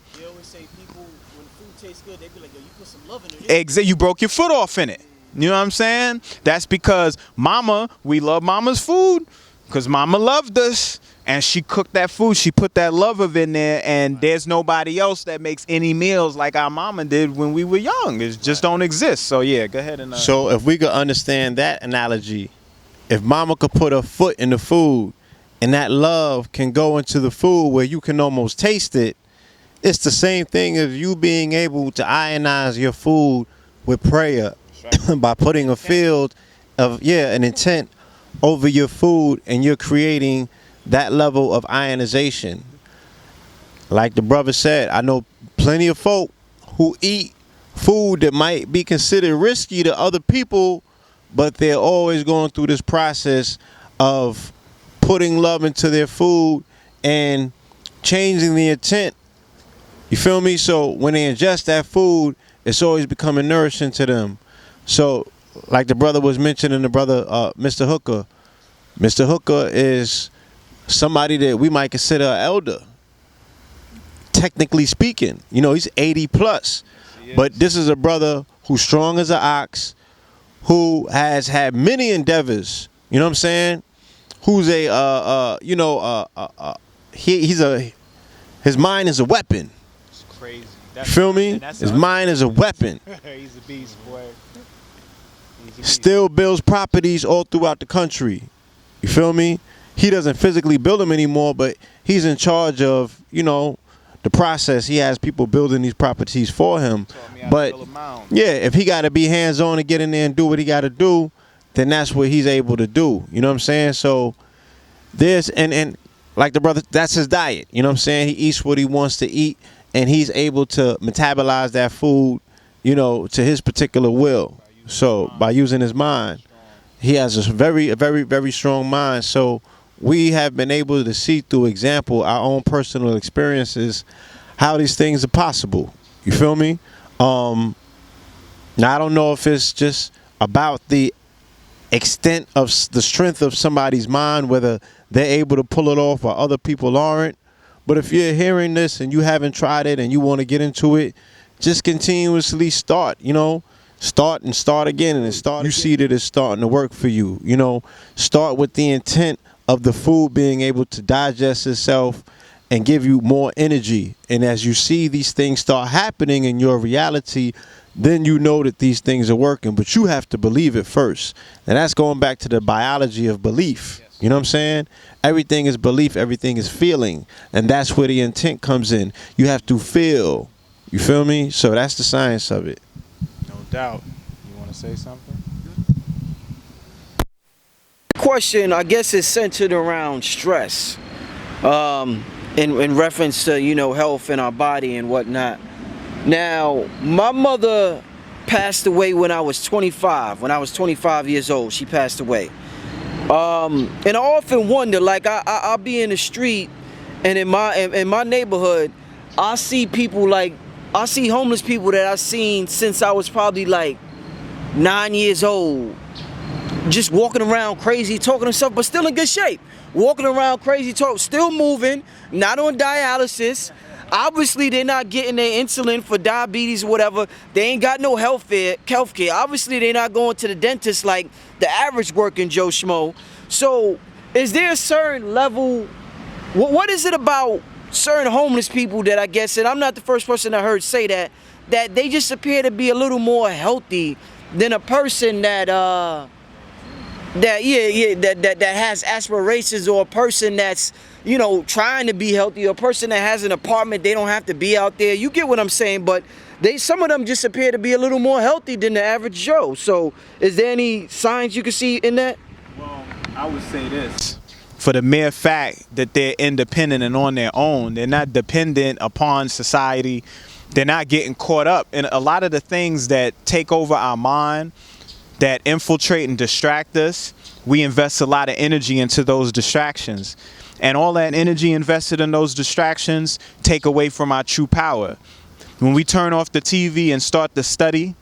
Good, they be like, yo, you put some love in it.
Exactly, you broke your foot off in it. You know what I'm saying? That's because we love mama's food, because mama loved us and she cooked that food. She put that love of in there, and there's nobody else that makes any meals like our mama did when we were young. It just don't exist. So yeah, go ahead and.
So if we could understand that analogy, if mama could put her foot in the food, and that love can go into the food where you can almost taste it. It's the same thing as you being able to ionize your food with prayer by putting a field of, an intent over your food, and you're creating that level of ionization. Like the brother said, I know plenty of folk who eat food that might be considered risky to other people, but they're always going through this process of putting love into their food and changing the intent. You feel me? So when they ingest that food, it's always becoming nourishing to them. So like the brother was mentioning, the brother, Mr. Hooker. Mr. Hooker is somebody that we might consider an elder, technically speaking. He's 80 plus. But this is a brother who's strong as an ox, who has had many endeavors. You know what I'm saying? Who's his mind is a weapon.
Crazy.
Feel me? His mind is a weapon.
He's a beast, boy.
Still builds properties all throughout the country. You feel me? He doesn't physically build them anymore, but he's in charge of, the process. He has people building these properties for him. But yeah, if he got to be hands-on and get in there and do what he got to do, then that's what he's able to do. You know what I'm saying? So there's, and like the brother, that's his diet. You know what I'm saying? He eats what he wants to eat, and he's able to metabolize that food, you know, to his particular will. So by using his mind, he has a very strong mind. So we have been able to see through example, our own personal experiences, how these things are possible. You feel me? Now I don't know if it's just about the extent of the strength of somebody's mind, whether they're able to pull it off or other people aren't. But if you're hearing this and you haven't tried it and you want to get into it, just continuously start, you know, start again and start. You see that it's starting to work for you. You know, start with the intent of the food being able to digest itself and give you more energy. And as you see these things start happening in your reality, then you know that these things are working, but you have to believe it first. And that's going back to the biology of belief. You know what I'm saying? Everything is belief, everything is feeling. And that's where the intent comes in. You have to feel. You feel me? So that's the science of it.
No doubt. You want to say something?
Question, I guess, is centered around stress. In reference to, you know, health in our body and whatnot. Now, my mother passed away when I was 25. When I was 25 years old, she passed away. And I often wonder, like, I'll be in the street, and in my neighborhood, I see people like, I see homeless people that I've seen since I was probably like 9 years old, just walking around crazy, talking to stuff, but still in good shape. Walking around crazy, still moving, not on dialysis. Obviously, they're not getting their insulin for diabetes or whatever. They ain't got no health care. Obviously, they're not going to the dentist like the average working Joe Schmo. So, is there a certain level? What is it about certain homeless people that I guess, and I'm not the first person I heard say that they just appear to be a little more healthy than a person that has aspirations, or a person that's, you know, trying to be healthy, or a person that has an apartment, they don't have to be out there. You get what I'm saying? But some of them just appear to be a little more healthy than the average Joe. So is there any signs you can see in that?
Well, I would say this. For the mere fact that they're independent and on their own, they're not dependent upon society. They're not getting caught up in a lot of the things that take over our mind, that infiltrate and distract us. We invest a lot of energy into those distractions. And all that energy invested in those distractions take away from our true power. When we turn off the TV and start to study,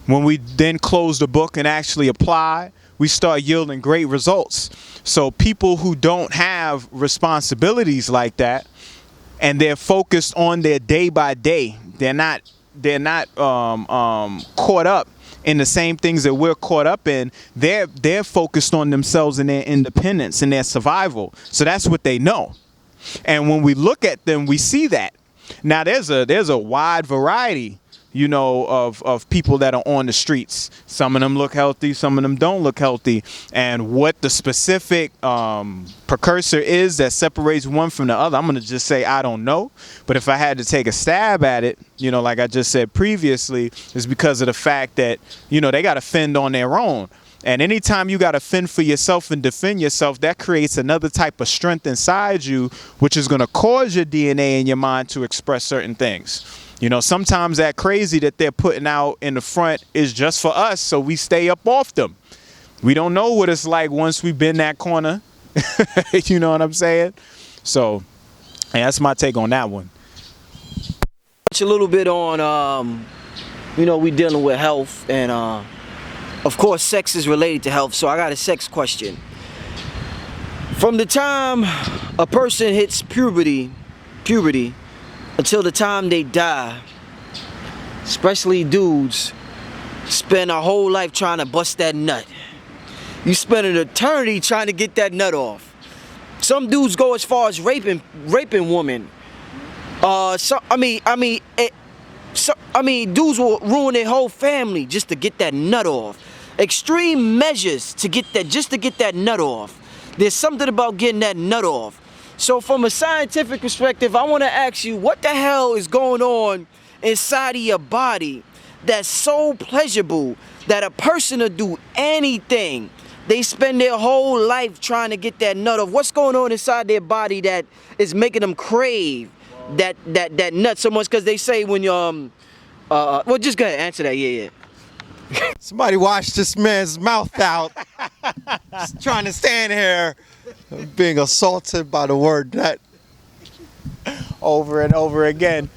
when we then close the book and actually apply, we start yielding great results. So people who don't have responsibilities like that, and they're focused on their day by day, they're not caught up in the same things that we're caught up in. They're focused on themselves and their independence and their survival. So that's what they know. And when we look at them, we see that. Now there's a wide variety, you know, of people that are on the streets. Some of them look healthy, some of them don't look healthy. And what the specific precursor is that separates one from the other, I'm going to just say I don't know. But if I had to take a stab at it, you know, like I just said previously, is because of the fact that, you know, they got to fend on their own. And anytime you got to fend for yourself and defend yourself, that creates another type of strength inside you, which is going to cause your DNA and your mind to express certain things. You know, sometimes that crazy that they're putting out in the front is just for us, so we stay up off them. We don't know what it's like once we've been that corner. You know what I'm saying? So, yeah, that's my take on that one.
A little bit on, you know, we dealing with health, and of course, sex is related to health. So I got a sex question. From the time a person hits puberty, until the time they die, especially dudes, spend a whole life trying to bust that nut. You spend an eternity trying to get that nut off. Some dudes go as far as raping women. Dudes will ruin their whole family just to get that nut off. Extreme measures to get that nut off. There's something about getting that nut off. So from a scientific perspective, I want to ask you, what the hell is going on inside of your body that's so pleasurable that a person will do anything they spend their whole life trying to get that nut of what's going on inside their body that is making them crave that nut so much. Because they say when you well, just go ahead, answer that. Yeah.
Somebody wash this man's mouth out. Just trying to stand here being assaulted by the word nut
over and over again.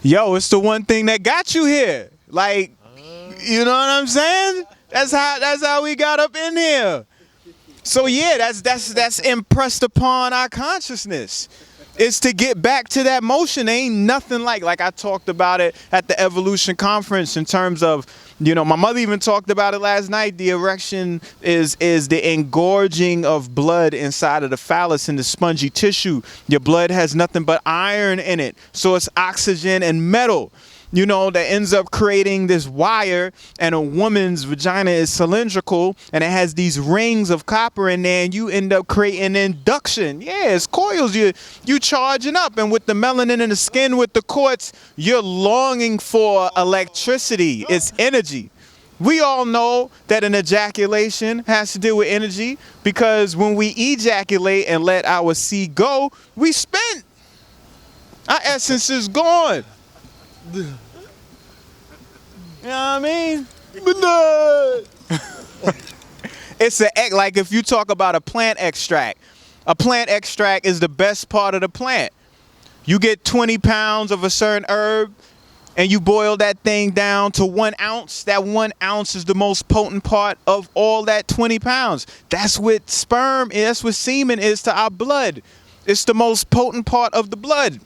Yo, it's the one thing that got you here. Like, you know what I'm saying? That's how we got up in here. So yeah, that's impressed upon our consciousness. It's to get back to that motion. Ain't nothing like I talked about it at the Evolution Conference in terms of, you know, my mother even talked about it last night. The erection is the engorging of blood inside of the phallus in the spongy tissue. Your blood has nothing but iron in it. So it's oxygen and metal, you know, that ends up creating this wire. And a woman's vagina is cylindrical and it has these rings of copper in there, and you end up creating induction. Yeah, it's coils. You charging up, and with the melanin in the skin, with the quartz, you're longing for electricity. It's energy. We all know that an ejaculation has to do with energy, because when we ejaculate and let our seed go, we spent. Our essence is gone. You know what I mean? It's like if you talk about a plant extract is the best part of the plant. You get 20 pounds of a certain herb and you boil that thing down to 1 ounce. That 1 ounce is the most potent part of all that 20 pounds. That's what sperm is. That's what semen is to our blood. It's the most potent part of the blood.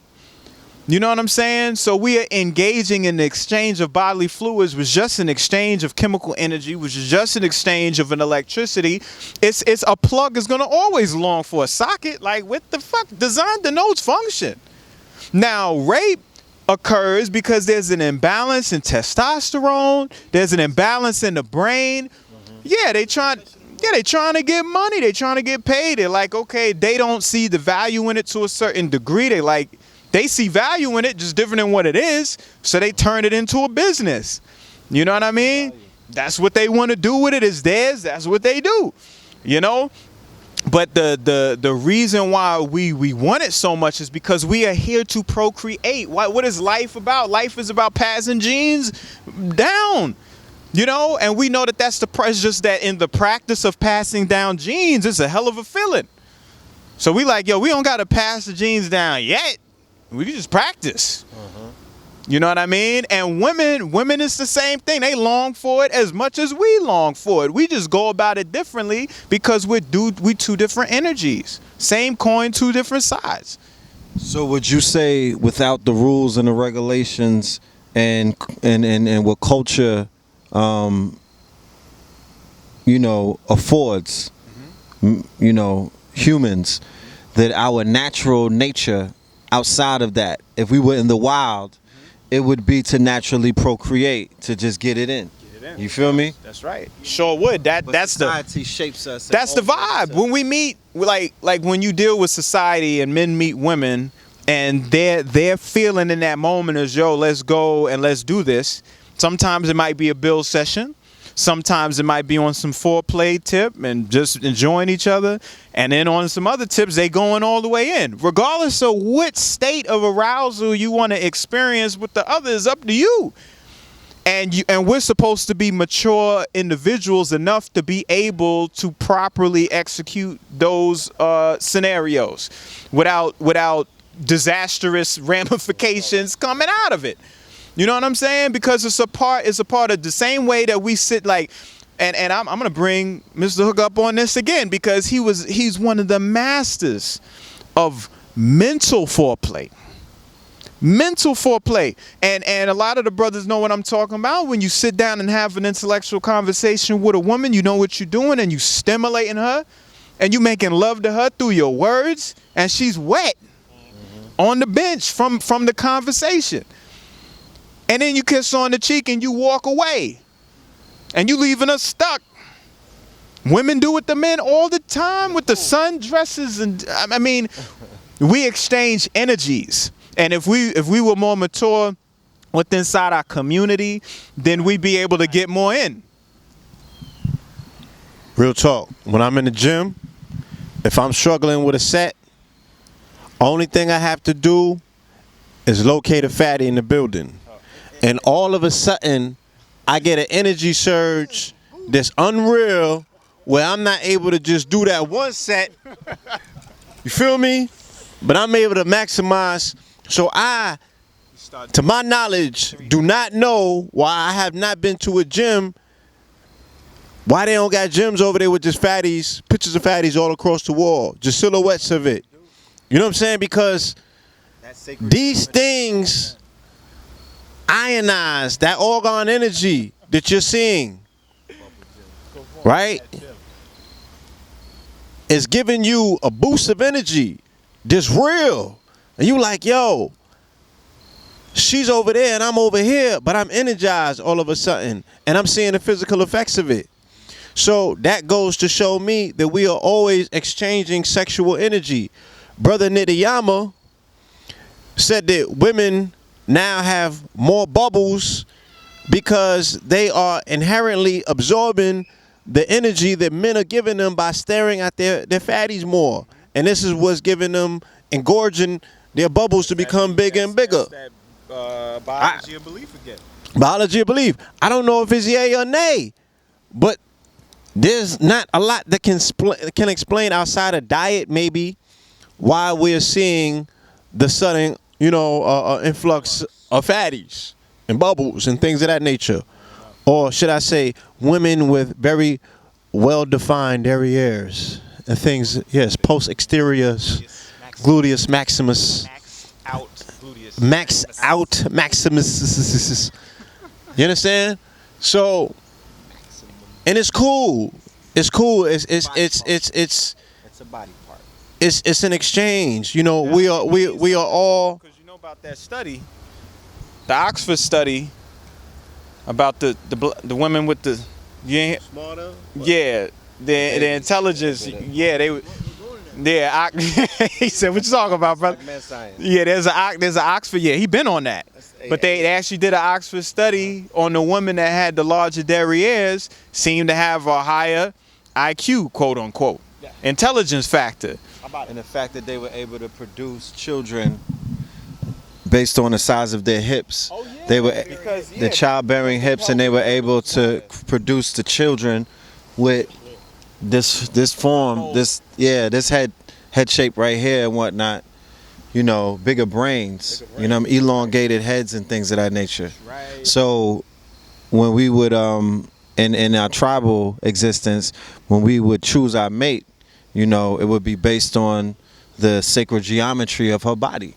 You know what I'm saying? So we are engaging in the exchange of bodily fluids, was just an exchange of chemical energy, which is just an exchange of an electricity. It's a plug is going to always long for a socket. Like, what the fuck? Design denotes function. Now, rape occurs because there's an imbalance in testosterone. There's an imbalance in the brain. Yeah, they trying to get money. They trying to get paid. They're like, okay, they don't see the value in it to a certain degree. They see value in it, just different than what it is, so they turn it into a business. You know what I mean? That's what they want to do with it. It's theirs. That's what they do. You know? But the reason why we want it so much is because we are here to procreate. What is life about? Life is about passing genes down. You know? And we know that that's it's just that in the practice of passing down genes, it's a hell of a feeling. So we like, yo, we don't got to pass the genes down yet. We can just practice. You know what I mean? And women is the same thing. They long for it as much as we long for it. We just go about it differently because we two different energies. Same coin, two different sides.
So would you say without the rules and the regulations and what culture affords humans, that our natural nature outside of that, if we were in the wild, it would be to naturally procreate, to just get it in. You feel me?
That's right. Sure would. That's
society shapes us.
That's the vibe. When we meet, like when you deal with society and men meet women, and their feeling in that moment is, yo, let's go and let's do this. Sometimes it might be a build session. Sometimes it might be on some foreplay tip and just enjoying each other. And then on some other tips, they going all the way in. Regardless of what state of arousal you want to experience with the other is up to you. And we're supposed to be mature individuals enough to be able to properly execute those scenarios without disastrous ramifications coming out of it. You know what I'm saying? Because it's a part of the same way that we sit like, and I'm gonna bring Mr. Hook up on this again, because he's one of the masters of mental foreplay. Mental foreplay. And a lot of the brothers know what I'm talking about. When you sit down and have an intellectual conversation with a woman, you know what you're doing, and you stimulating her, and you making love to her through your words, and she's wet on the bench from the conversation. And then you kiss on the cheek and you walk away. And you leaving us stuck. Women do it to men all the time with the sundresses. And I mean, we exchange energies. And if we were more mature within inside our community, then we'd be able to get more in.
Real talk. When I'm in the gym, if I'm struggling with a set, only thing I have to do is locate a fatty in the building. And all of a sudden, I get an energy surge that's unreal where I'm not able to just do that one set. You feel me? But I'm able to maximize. So I, to my knowledge, do not know why I have not been to a gym. Why they don't got gyms over there with just fatties, pictures of fatties all across the wall, just silhouettes of it. You know what I'm saying? Because these things ionize that organ energy that you're seeing, right? It's giving you a boost of energy that's real. And you like, yo, she's over there and I'm over here, but I'm energized all of a sudden. And I'm seeing the physical effects of it. So that goes to show me that we are always exchanging sexual energy. Brother Nidiyama said that women now have more bubbles because they are inherently absorbing the energy that men are giving them by staring at their fatties more. And this is what's giving them, engorging their bubbles to become bigger and bigger.
That's that, biology of belief again.
Biology of belief. I don't know if it's yay or nay, but there's not a lot that can explain outside of diet maybe why we're seeing the sudden, influx of fatties and bubbles and things of that nature. Or should I say, women with very well-defined derrieres and things, yes, post-exteriors, gluteus maximus. Max out maximus. You understand? So, and it's cool. It's cool. It's
a body part.
It's an exchange. We are all.
Because you know about that study, the Oxford study about the women with the
Smarter.
yeah the intelligence. Yeah, they. Yeah, he said, "What you talking about, brother?" Yeah, there's an Oxford. Yeah, he been on that. But they actually did an Oxford study on the women that had the larger derrieres seemed to have a higher IQ, quote unquote, intelligence factor.
And the fact that they were able to produce children based on the size of their hips.
Oh, yeah.
They were
Because,
the childbearing hips, and they were able to produce the children with this form, this head shape right here and whatnot. Bigger brains, elongated heads and things of that nature.
Right.
So when we would in our tribal existence, when we would choose our mate, it would be based on the sacred geometry of her body.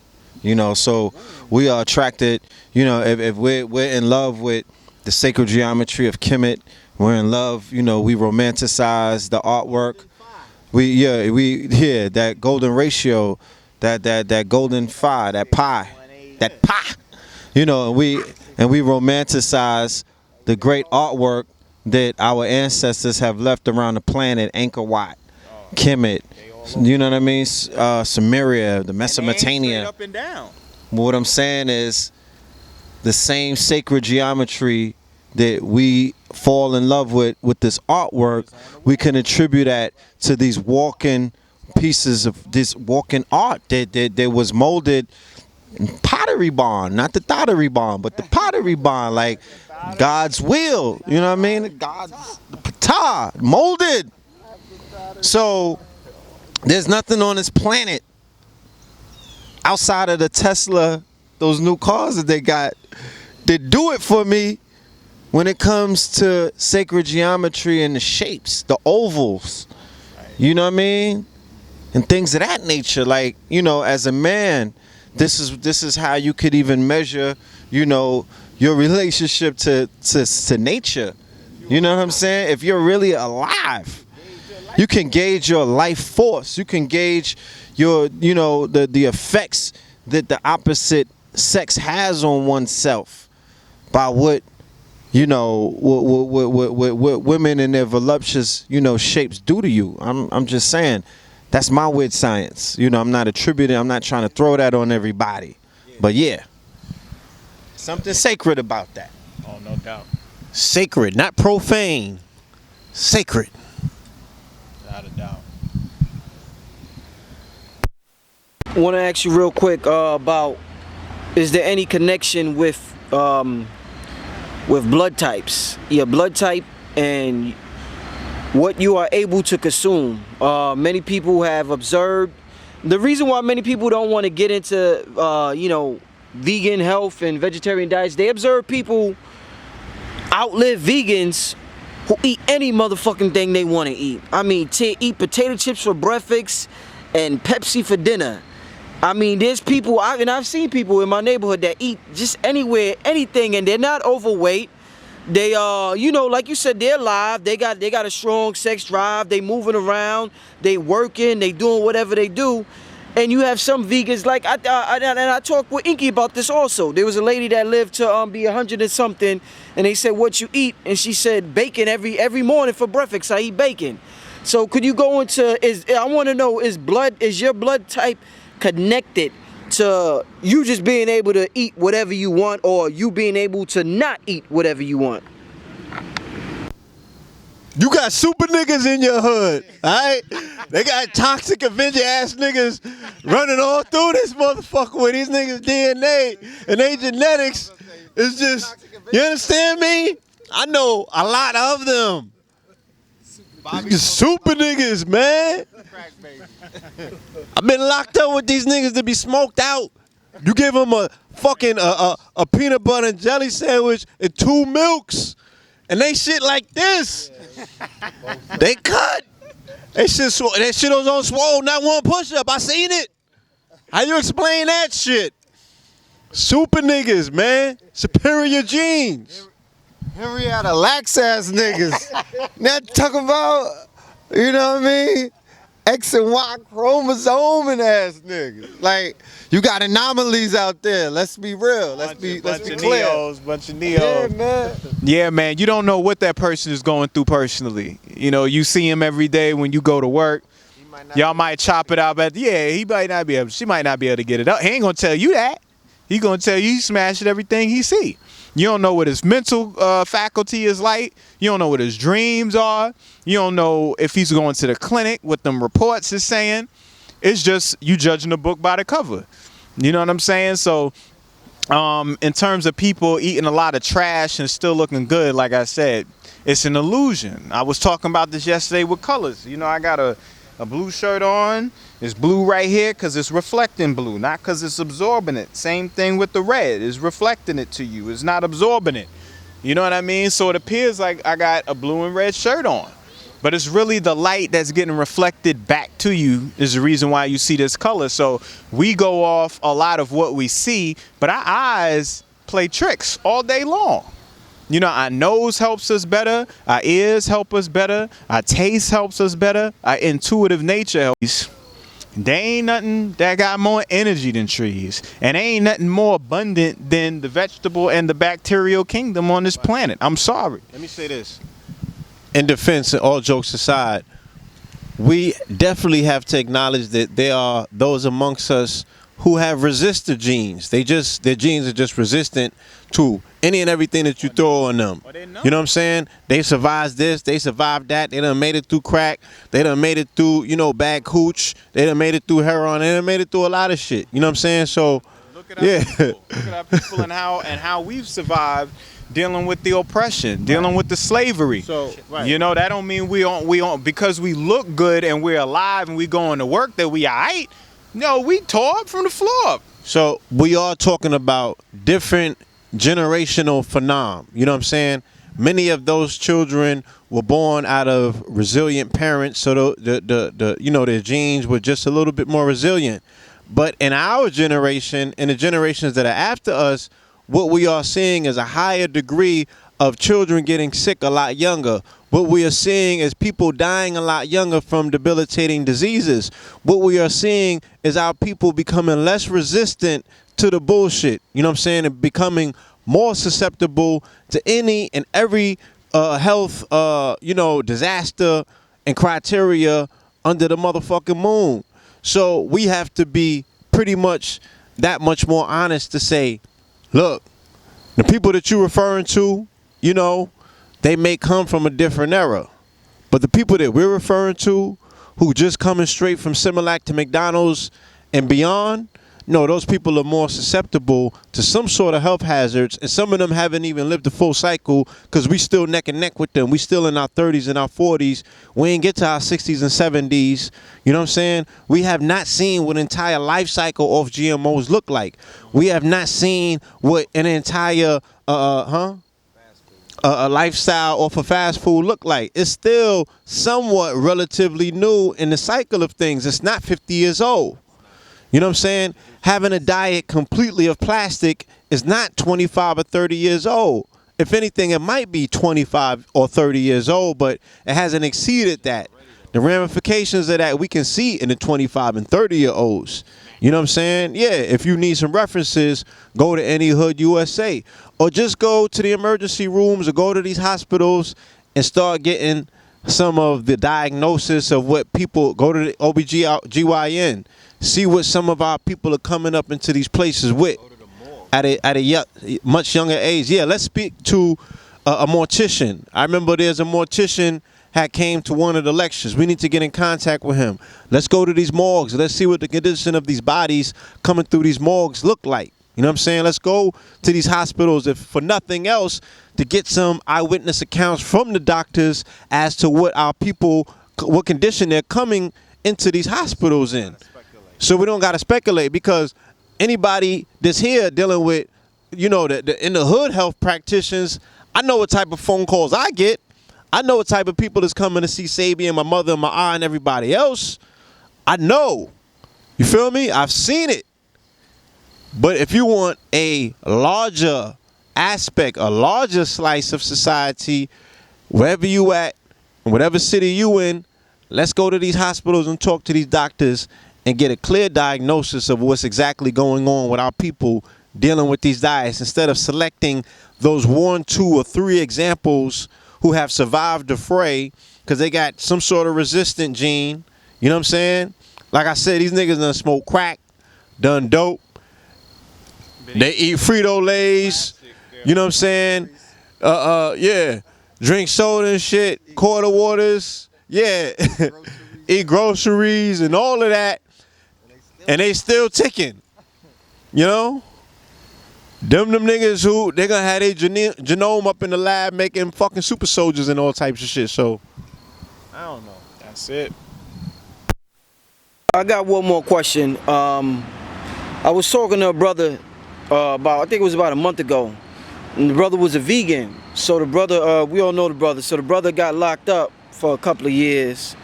So we are attracted, if we're in love with the sacred geometry of Kemet, we're in love, we romanticize the artwork. That golden ratio, that golden phi, that pi, and we romanticize the great artwork that our ancestors have left around the planet, Angkor Wat, Kemet, you know what I mean, Sumeria, the Mesopotamia.
Up and down.
What I'm saying is the same sacred geometry that we fall in love with this artwork, we can attribute that to these walking pieces of this walking art that was molded in pottery barn, not the pottery barn, but the pottery barn, like God's will, you know what I mean? God's patah, molded. So there's nothing on this planet outside of the Tesla, those new cars that they got, that do it for me when it comes to sacred geometry and the shapes, the ovals, you know what I mean? And things of that nature. Like, as a man, this is how you could even measure, your relationship to nature. You know what I'm saying? If you're really alive, you can gauge your life force. You can gauge your, the effects that the opposite sex has on oneself by what women in their voluptuous, shapes do to you. I'm just saying, that's my weird science. I'm not attributing, I'm not trying to throw that on everybody. But yeah, something sacred about that.
Oh, no doubt.
Sacred, not profane. Sacred.
want to ask you real quick about, is there any connection with blood types, your blood type, and what you are able to consume? Many people have observed, the reason why many people don't want to get into vegan health and vegetarian diets, they observe people outlive vegans who eat any motherfucking thing they want to eat. I mean, to eat potato chips for breakfast and Pepsi for dinner. I mean, there's people, and I've seen people in my neighborhood that eat just anywhere, anything, and they're not overweight. They like you said, they're alive. They got a strong sex drive. They moving around. They working. They doing whatever they do. And you have some vegans, like I talked with Inky about this also. There was a lady that lived to be 100 and something, and they said, "What you eat?" And she said, "Bacon every morning for breakfast. I eat bacon." So could you go into, I want to know, is your blood type connected to you just being able to eat whatever you want, or you being able to not eat whatever you want?
You got super niggas in your hood, alright? They got toxic Avenger ass niggas running all through this motherfucker with these niggas' DNA and they genetics. It's just, you understand me? I know a lot of them. Super niggas, man. I've been locked up with these niggas to be smoked out. You give them a fucking a peanut butter and jelly sandwich and 2 milks, and they shit like this. They cut. That shit was on swole, not one push-up. I seen it. How you explain that shit? Super niggas, man. Superior genes.
Henrietta lax ass niggas. Not talking about, you know what I mean? X and Y chromosome ass niggas. Like, you got anomalies out there. Let's be real. Let's be clear.
Bunch of neos.
Yeah, man.
Yeah, man. You don't know what that person is going through personally. You know, you see him every day when you go to work. Y'all might chop it out, but she might not be able to get it up. He ain't gonna tell you that. He gonna tell you he smashed everything he see. You don't know what his mental faculty is like. You don't know what his dreams are. You don't know if he's going to the clinic, what them reports is saying. It's just you judging the book by the cover. You know what I'm saying? So in terms of people eating a lot of trash and still looking good, like I said, it's an illusion. I was talking about this yesterday with colors. You know, I got a blue shirt on. It's blue right here because it's reflecting blue, not because it's absorbing it. Same thing with the red. It's reflecting it to you. It's not absorbing it. You know what I mean? So it appears like I got a blue and red shirt on. But it's really the light that's getting reflected back to you is the reason why you see this color. So we go off a lot of what we see, but our eyes play tricks all day long. You know, our nose helps us better. Our ears help us better. Our taste helps us better. Our intuitive nature helps. There ain't nothing that got more energy than trees. And there ain't nothing more abundant than the vegetable and the bacterial kingdom on this planet. I'm sorry.
Let me say this. In defense, and all jokes aside, we definitely have to acknowledge that there are those amongst us who have resistor genes. Their genes are just resistant to any and everything that you throw on them. You know what I'm saying? They survived this, they survived that, they done made it through crack, they done made it through, bad cooch, they done made it through heroin, they done made it through a lot of shit. You know what I'm saying? So,
look at our people. Look at our people and how we've survived dealing with the oppression, dealing with the slavery.
So, right.
You know, that don't mean we don't because we look good and we're alive and we going to work that we aight. No, we tore up from the floor up.
So we are talking about different generational phenom. You know what I'm saying? Many of those children were born out of resilient parents, so their genes were just a little bit more resilient. But in our generation and the generations that are after us, what we are seeing is a higher degree of children getting sick a lot younger. What we are seeing is people dying a lot younger from debilitating diseases. What we are seeing is our people becoming less resistant to the bullshit. You know what I'm saying? And becoming more susceptible to any and every health, disaster and criteria under the motherfucking moon. So we have to be pretty much that much more honest to say, look, the people that you're referring to, they may come from a different era. But the people that we're referring to, who just coming straight from Similac to McDonald's and beyond, no, those people are more susceptible to some sort of health hazards, and some of them haven't even lived the full cycle because we still neck and neck with them. We still in our 30s and our 40s. We ain't get to our 60s and 70s. You know what I'm saying? We have not seen what an entire life cycle of GMOs look like. We have not seen what an entire a lifestyle off of fast food look like. It's still somewhat relatively new in the cycle of things. It's not 50 years old. You know what I'm saying? Having a diet completely of plastic is not 25 or 30 years old. If anything, it might be 25 or 30 years old, but it hasn't exceeded that. The ramifications of that we can see in the 25 and 30-year-olds. You know what I'm saying? Yeah, if you need some references, go to any hood USA. Or just go to the emergency rooms or go to these hospitals and start getting some of the diagnosis of what people, go to the OBGYN. See what some of our people are coming up into these places with at a much younger age. Yeah, let's speak to a mortician. I remember there's a mortician had came to one of the lectures. We need to get in contact with him. Let's go to these morgues. Let's see what the condition of these bodies coming through these morgues look like. You know what I'm saying? Let's go to these hospitals, if for nothing else, to get some eyewitness accounts from the doctors as to what our people, what condition they're coming into these hospitals in. So we don't got to speculate, because anybody that's here dealing with, you know, in the hood health practitioners, I know what type of phone calls I get. I know what type of people that's coming to see Sabi and my mother and my aunt and everybody else. I know. You feel me? I've seen it. But if you want a larger aspect, a larger slice of society, wherever you at, whatever city you in, let's go to these hospitals and talk to these doctors and get a clear diagnosis of what's exactly going on with our people dealing with these diets, instead of selecting those 1, 2, or 3 examples who have survived the fray because they got some sort of resistant gene. You know what I'm saying? Like I said, these niggas done smoke crack, done dope. They eat Frito-Lays. You know what I'm saying? Yeah. Drink soda and shit, quarter waters. Yeah. Eat groceries and all of that. And they still ticking. You know? Them niggas who, they gonna have their genome up in the lab making fucking super soldiers and all types of shit. So, I don't know.
That's it.
I got one more question. I was talking to a brother about, I think it was about a month ago. And the brother was a vegan. So the brother, we all know the brother. So the brother got locked up for a couple of years.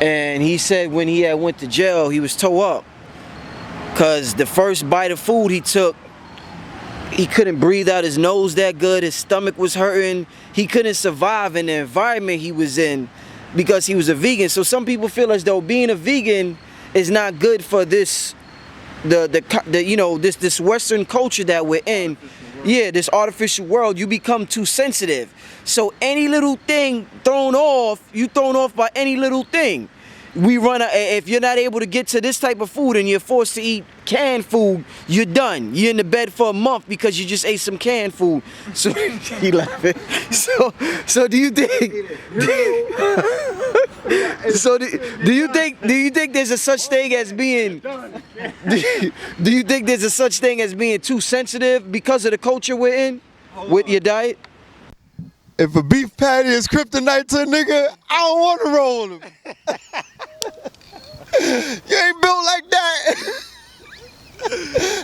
And he said when he had went to jail, he was toe up. Because the first bite of food he took, he couldn't breathe out his nose that good. His stomach was hurting. He couldn't survive in the environment he was in because he was a vegan. So some people feel as though being a vegan is not good for this, you know, this Western culture that we're in. Yeah, this artificial world. You become too sensitive. So any little thing thrown off, you thrown off by any little thing. We run if you're not able to get to this type of food and you're forced to eat canned food, you're done. You're in the bed for a month because you just ate some canned food. So he laughing. So do you think? So do you think there's a such thing as being? Do you think there's a such thing as being too sensitive because of the culture we're in with your diet?
If a beef patty is kryptonite to a nigga, I don't want to roll him. You ain't built like that.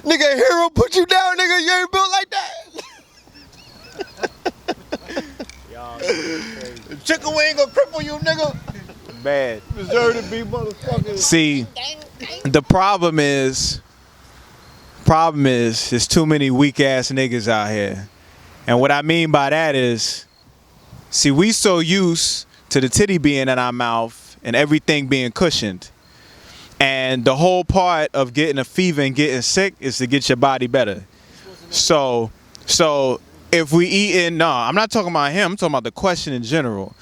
Nigga, hero put you down, nigga. You ain't built like that. Chicken wing gonna cripple you, nigga.
Bad.
You deserve to be motherfucking.
See, the problem is there's too many weak ass niggas out here. And what I mean by that is, see, we so used to the titty being in our mouth and everything being cushioned. And the whole part of getting a fever and getting sick is to get your body better. So if we eating, no, I'm not talking about him, I'm talking about the question in general.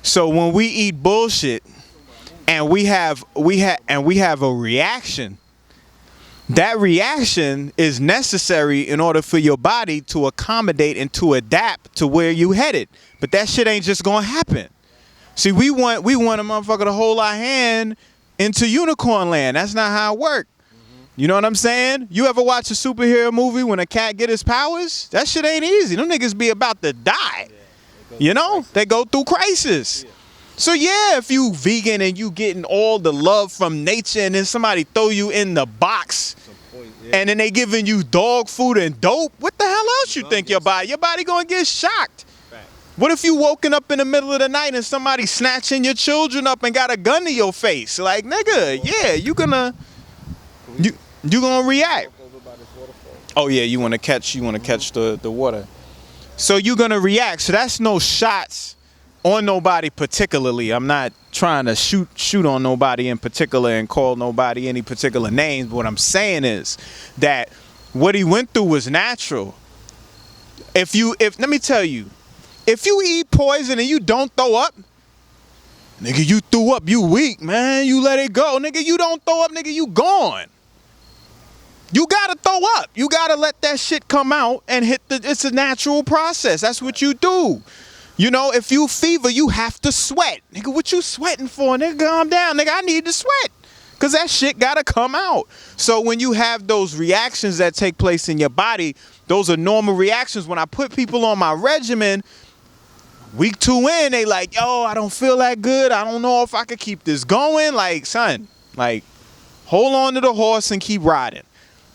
So when we eat bullshit and we have a reaction, that reaction is necessary in order for your body to accommodate and to adapt to where you headed. But that shit ain't just gonna happen. See, we want a motherfucker to hold our hand into unicorn land. That's not how it works. You know what I'm saying? You ever watch a superhero movie when a cat get his powers? That shit ain't easy. Them niggas be about to die. You know? They go through crisis. So yeah, if you vegan and you getting all the love from nature and then somebody throw you in the box and then they giving you dog food and dope, what the hell else you think your body gonna get shocked? What if you woken up in the middle of the night and somebody snatching your children up and got a gun to your face? Like, nigga, yeah, you gonna react. Oh yeah, you wanna catch the water. So you gonna react. So that's no shots on nobody particularly. I'm not trying to shoot on nobody in particular and call nobody any particular names. But what I'm saying is that what he went through was natural. If let me tell you, if you eat poison and you don't throw up, nigga, you threw up, you weak, man. You let it go. Nigga, you don't throw up, nigga, you gone. You gotta throw up. You gotta let that shit come out and it's a natural process. That's what you do. You know, if you fever, you have to sweat. Nigga, what you sweating for? Nigga, calm down. Nigga, I need to sweat. Because that shit got to come out. So when you have those reactions that take place in your body, those are normal reactions. When I put people on my regimen, week 2 in, they like, yo, I don't feel that good. I don't know if I could keep this going. Like, son, like, hold on to the horse and keep riding.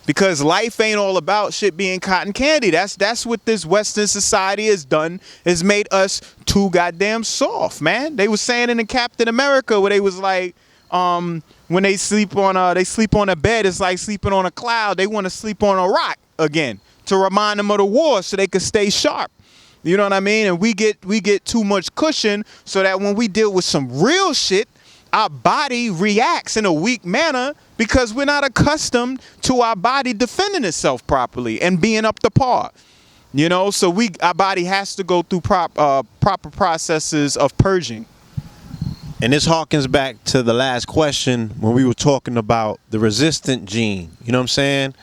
Because life ain't all about shit being cotton candy. That's what this Western society has done, has made us too goddamn soft, man. They was saying in the Captain America where they was like, when they sleep on a bed, it's like sleeping on a cloud. They want to sleep on a rock again to remind them of the war so they could stay sharp. You know what I mean? And we get too much cushion so that when we deal with some real shit, our body reacts in a weak manner because we're not accustomed to our body defending itself properly and being up to par. You know, so our body has to go through proper processes of purging.
And this harkens back to the last question when we were talking about the resistant gene. You know what I'm saying?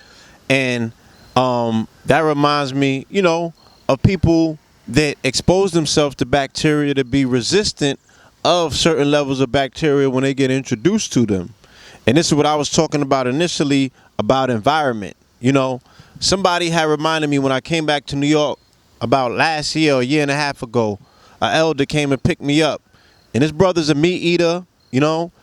And that reminds me, you know, of people that expose themselves to bacteria to be resistant of certain levels of bacteria when they get introduced to them. And this is what I was talking about initially about environment. You know, somebody had reminded me when I came back to New York about last year or a year and a half ago, an elder came and picked me up. And his brother's a meat eater, you know,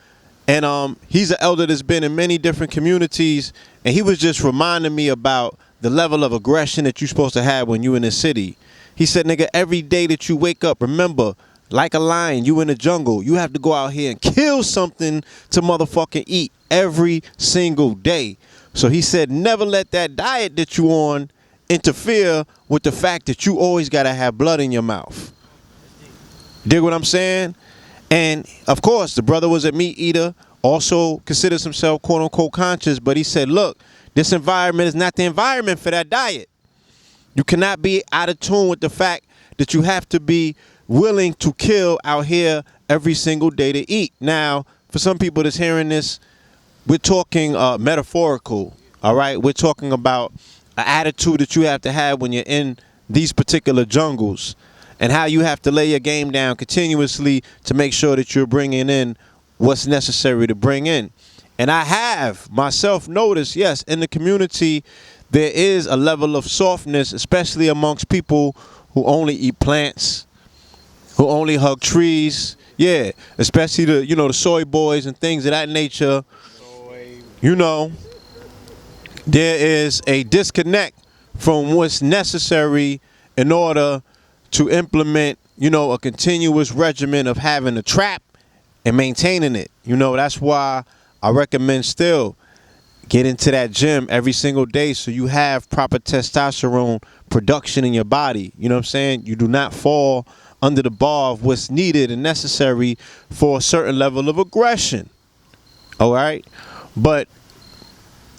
and he's an elder that's been in many different communities. And he was just reminding me about the level of aggression that you're supposed to have when you're in the city. He said, nigga, every day that you wake up, remember, like a lion, you in the jungle, you have to go out here and kill something to motherfucking eat every single day. So he said, never let that diet that you on interfere with the fact that you always got to have blood in your mouth. Dig what I'm saying? And of course, the brother was a meat eater, also considers himself quote unquote conscious, but he said, look, this environment is not the environment for that diet. You cannot be out of tune with the fact that you have to be willing to kill out here every single day to eat. Now, for some people that's hearing this, we're talking metaphorical, all right? We're talking about an attitude that you have to have when you're in these particular jungles and how you have to lay your game down continuously to make sure that you're bringing in what's necessary to bring in. And I have myself noticed, yes, in the community, there is a level of softness, especially amongst people who only eat plants, who only hug trees. Yeah, especially the soy boys and things of that nature. You know, there is a disconnect from what's necessary in order to implement, a continuous regimen of having a trap and maintaining it. That's why I recommend still get into that gym every single day so you have proper testosterone production in your body. You know what I'm saying? You do not fall under the bar of what's needed and necessary for a certain level of aggression. All right? But,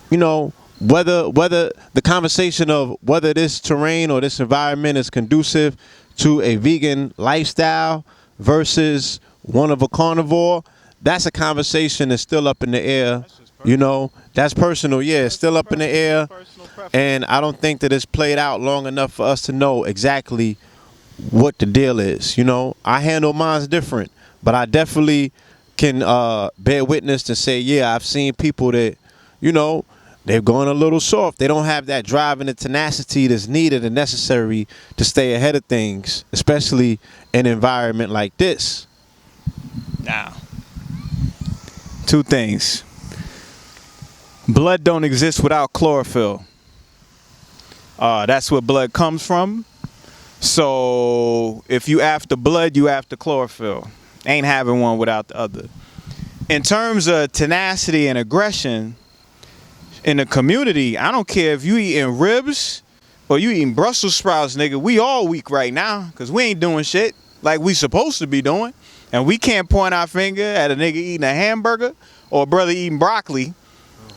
whether the conversation of whether this terrain or this environment is conducive to a vegan lifestyle versus one of a carnivore, that's a conversation that's still up in the air. That's personal. Yeah, it's still up in the air. And I don't think that it's played out long enough for us to know exactly what the deal is. I handle mine's different, but I definitely can bear witness to say, yeah, I've seen people that, They've gone a little soft. They don't have that drive and the tenacity that's needed and necessary to stay ahead of things, especially in an environment like this.
Now, two things. Blood don't exist without chlorophyll. That's where blood comes from. So if you after blood, you after chlorophyll. Ain't having one without the other. In terms of tenacity and aggression, in the community, I don't care if you eating ribs or you eating Brussels sprouts, nigga. We all weak right now because we ain't doing shit like we supposed to be doing. And we can't point our finger at a nigga eating a hamburger or a brother eating broccoli.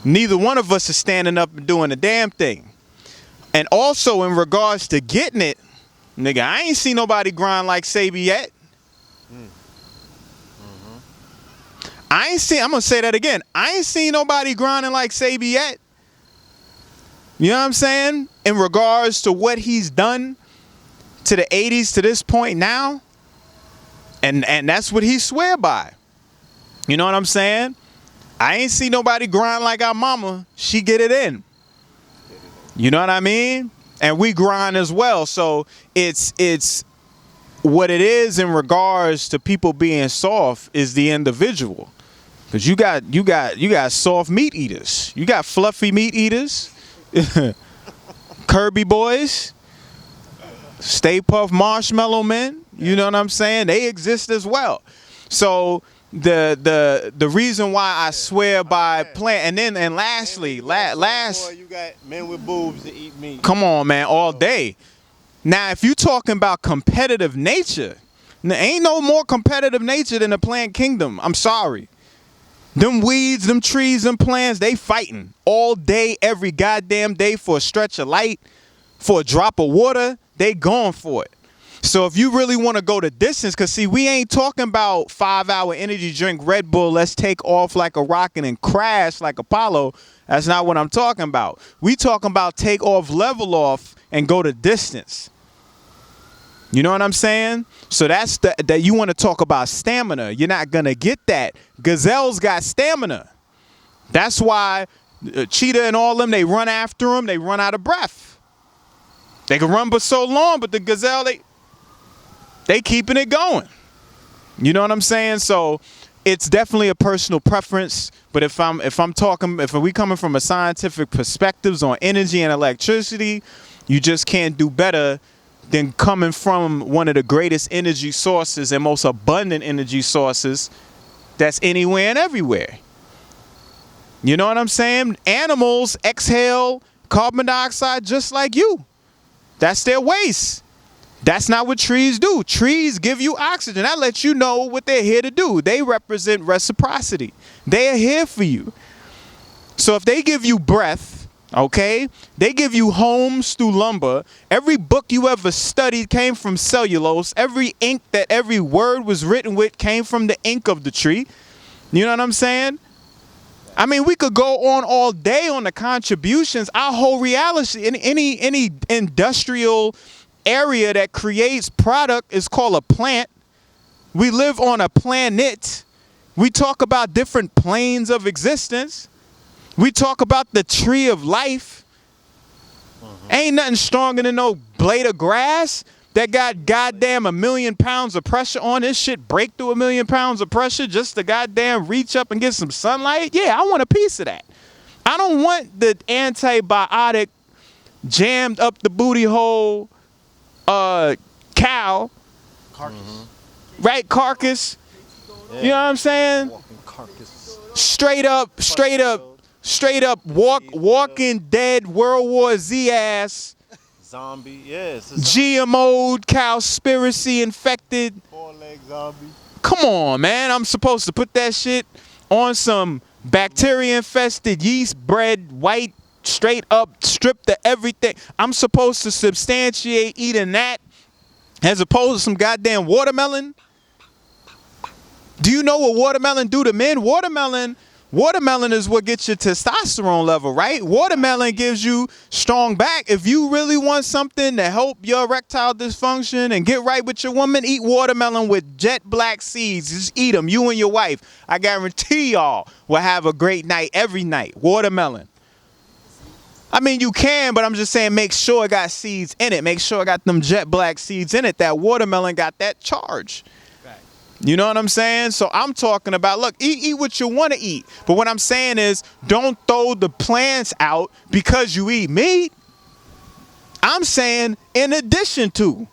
Neither one of us is standing up and doing a damn thing. And also in regards to getting it, nigga, I ain't seen nobody grind like Sabi yet. I'm gonna say that again. I ain't seen nobody grinding like Sabi yet. You know what I'm saying? In regards to what he's done to the 80s to this point now. And that's what he swear by. You know what I'm saying? I ain't seen nobody grind like our mama. She get it in. You know what I mean? And we grind as well. So it's what it is in regards to people being soft is the individual. Because you got soft meat eaters. You got fluffy meat eaters. Kirby boys. Stay Puft Marshmallow men. You know what I'm saying? They exist as well. So the reason why I swear by plant and lastly, last
you got men with boobs that eat meat.
Come on, man, all day. Now, if you talking about competitive nature, there ain't no more competitive nature than the plant kingdom. I'm sorry. Them weeds, them trees, them plants, they fighting all day, every goddamn day for a stretch of light, for a drop of water, they going for it. So if you really want to go the distance, because see, we ain't talking about 5-hour energy drink Red Bull, let's take off like a rocket and crash like Apollo. That's not what I'm talking about. We talking about take off, level off, and go the distance. You know what I'm saying? So that's that you want to talk about stamina. You're not going to get that. Gazelles got stamina. That's why Cheetah and all them, they run after them. They run out of breath. They can run but so long, but the gazelle, they keeping it going. You know what I'm saying? So it's definitely a personal preference. But if we coming from a scientific perspectives on energy and electricity, you just can't do better than coming from one of the greatest energy sources and most abundant energy sources that's anywhere and everywhere. You know what I'm saying? Animals exhale carbon dioxide just like you. That's their waste. That's not what trees do. Trees give you oxygen. That lets you know what they're here to do. They represent reciprocity. They are here for you. So if they give you breath, okay, they give you homes through lumber. Every book you ever studied came from cellulose. Every ink that every word was written with came from the ink of the tree. You know what I'm saying? I mean, we could go on all day on the contributions. Our whole reality, in any industrial area that creates product is called a plant. We live on a planet. We talk about different planes of existence. We talk about the tree of life. Ain't nothing stronger than no blade of grass that got goddamn 1 million pounds of pressure on this shit, break through 1 million pounds of pressure just to goddamn reach up and get some sunlight. Yeah, I want a piece of that. I don't want the antibiotic jammed up the booty hole cow. Carcass. Right, carcass. Yeah. You know what I'm saying?
Walking carcass.
Straight up walking dead World War Z ass.
Zombie, yes.
GMO'd, cowspiracy infected.
4-leg zombie.
Come on, man. I'm supposed to put that shit on some bacteria infested yeast bread, white, straight up, stripped of everything. I'm supposed to substantiate eating that as opposed to some goddamn watermelon. Do you know what watermelon do to men? Watermelon is what gets your testosterone level, right? Watermelon gives you strong back. If you really want something to help your erectile dysfunction and get right with your woman, eat watermelon with jet black seeds. Just eat them, you and your wife. I guarantee y'all will have a great night every night. Watermelon. I mean, you can, but I'm just saying make sure it got seeds in it. Make sure it got them jet black seeds in it. That watermelon got that charge. You know what I'm saying? So I'm talking about, look, eat what you want to eat. But what I'm saying is, don't throw the plants out because you eat meat. I'm saying in addition to.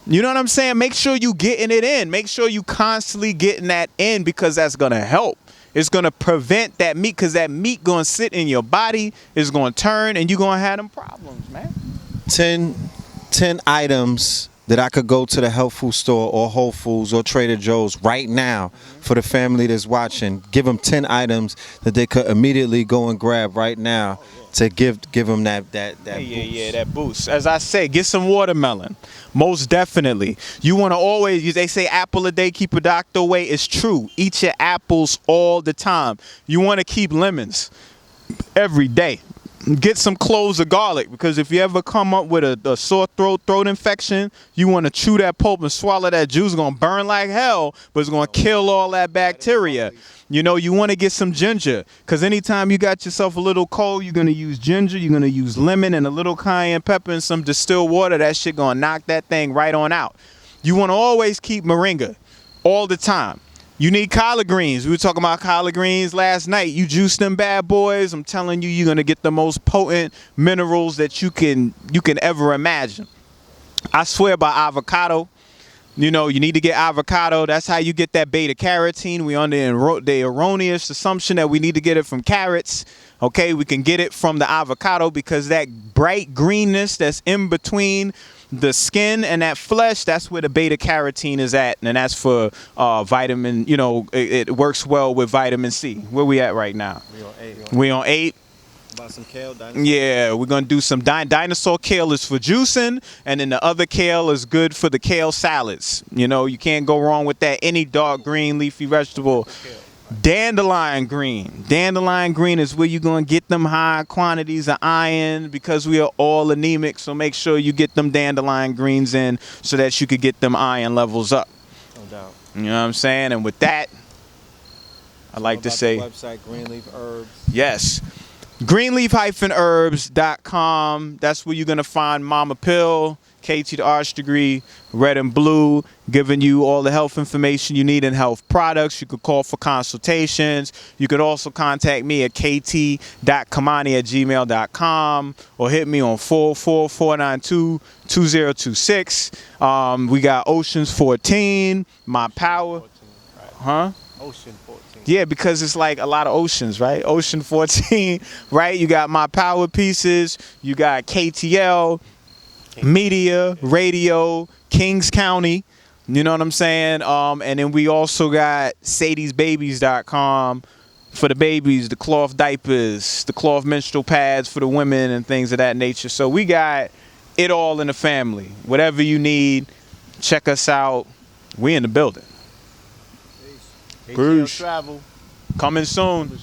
You know what I'm saying? Make sure you getting it in. Make sure you constantly getting that in, because that's going to help. It's going to prevent that meat, because that meat going to sit in your body, it's going to turn, and you're going to have them problems, man.
10 items that I could go to the health food store or Whole Foods or Trader Joe's right now for the family that's watching. Give them 10 items that they could immediately go and grab right now to give them that boost.
Yeah, that boost. As I say, get some watermelon. Most definitely. You want to always, they say apple a day keep a doctor away. It's true. Eat your apples all the time. You want to keep lemons every day. Get some cloves of garlic, because if you ever come up with a sore throat infection, you want to chew that pulp and swallow that juice. It's going to burn like hell, but it's going to kill all that bacteria. You know, you want to get some ginger, because anytime you got yourself a little cold, you're going to use ginger, you're going to use lemon and a little cayenne pepper and some distilled water. That shit going to knock that thing right on out. You want to always keep moringa all the time. You need collard greens. We were talking about collard greens last night. You juice them bad boys. I'm telling you, you're going to get the most potent minerals that you can ever imagine. I swear by avocado. You know, you need to get avocado. That's how you get that beta carotene. We under the erroneous assumption that we need to get it from carrots. Okay, we can get it from the avocado, because that bright greenness that's in between the skin and that flesh, that's where the beta carotene is at, and that's for vitamin. You know, it works well with vitamin C. Where we at right now? We on 8.
About some kale, dinosaur.
Yeah, we're gonna do some dinosaur kale is for juicing, and then the other kale is good for the kale salads. You know, you can't go wrong with that. Any dark green leafy vegetable. Dandelion green. Dandelion green is where you're going to get them high quantities of iron, because we are all anemic. So make sure you get them dandelion greens in so that you could get them iron levels up.
No doubt.
You know what I'm saying? And with that, I like to say,
the website Greenleaf Herbs.
Yes. Greenleaf-herbs.com. That's where you're going to find Mama Pill, KT the Arch Degree, Red and Blue, giving you all the health information you need in health products. You could call for consultations. You could also contact me at kt.kamani@gmail.com or hit me on 44492-2026. We got Oceans 14, My Power. Huh?
Ocean 14.
Yeah, because it's like a lot of oceans, right? Ocean 14, right? You got My Power Pieces. You got KTL, Media, Radio, Kings County. You know what I'm saying? And then we also got sadiesbabies.com for the babies, the cloth diapers, the cloth menstrual pads for the women and things of that nature. So we got it all in the family. Whatever you need, check us out. We in the building.
Peace.
Coming soon.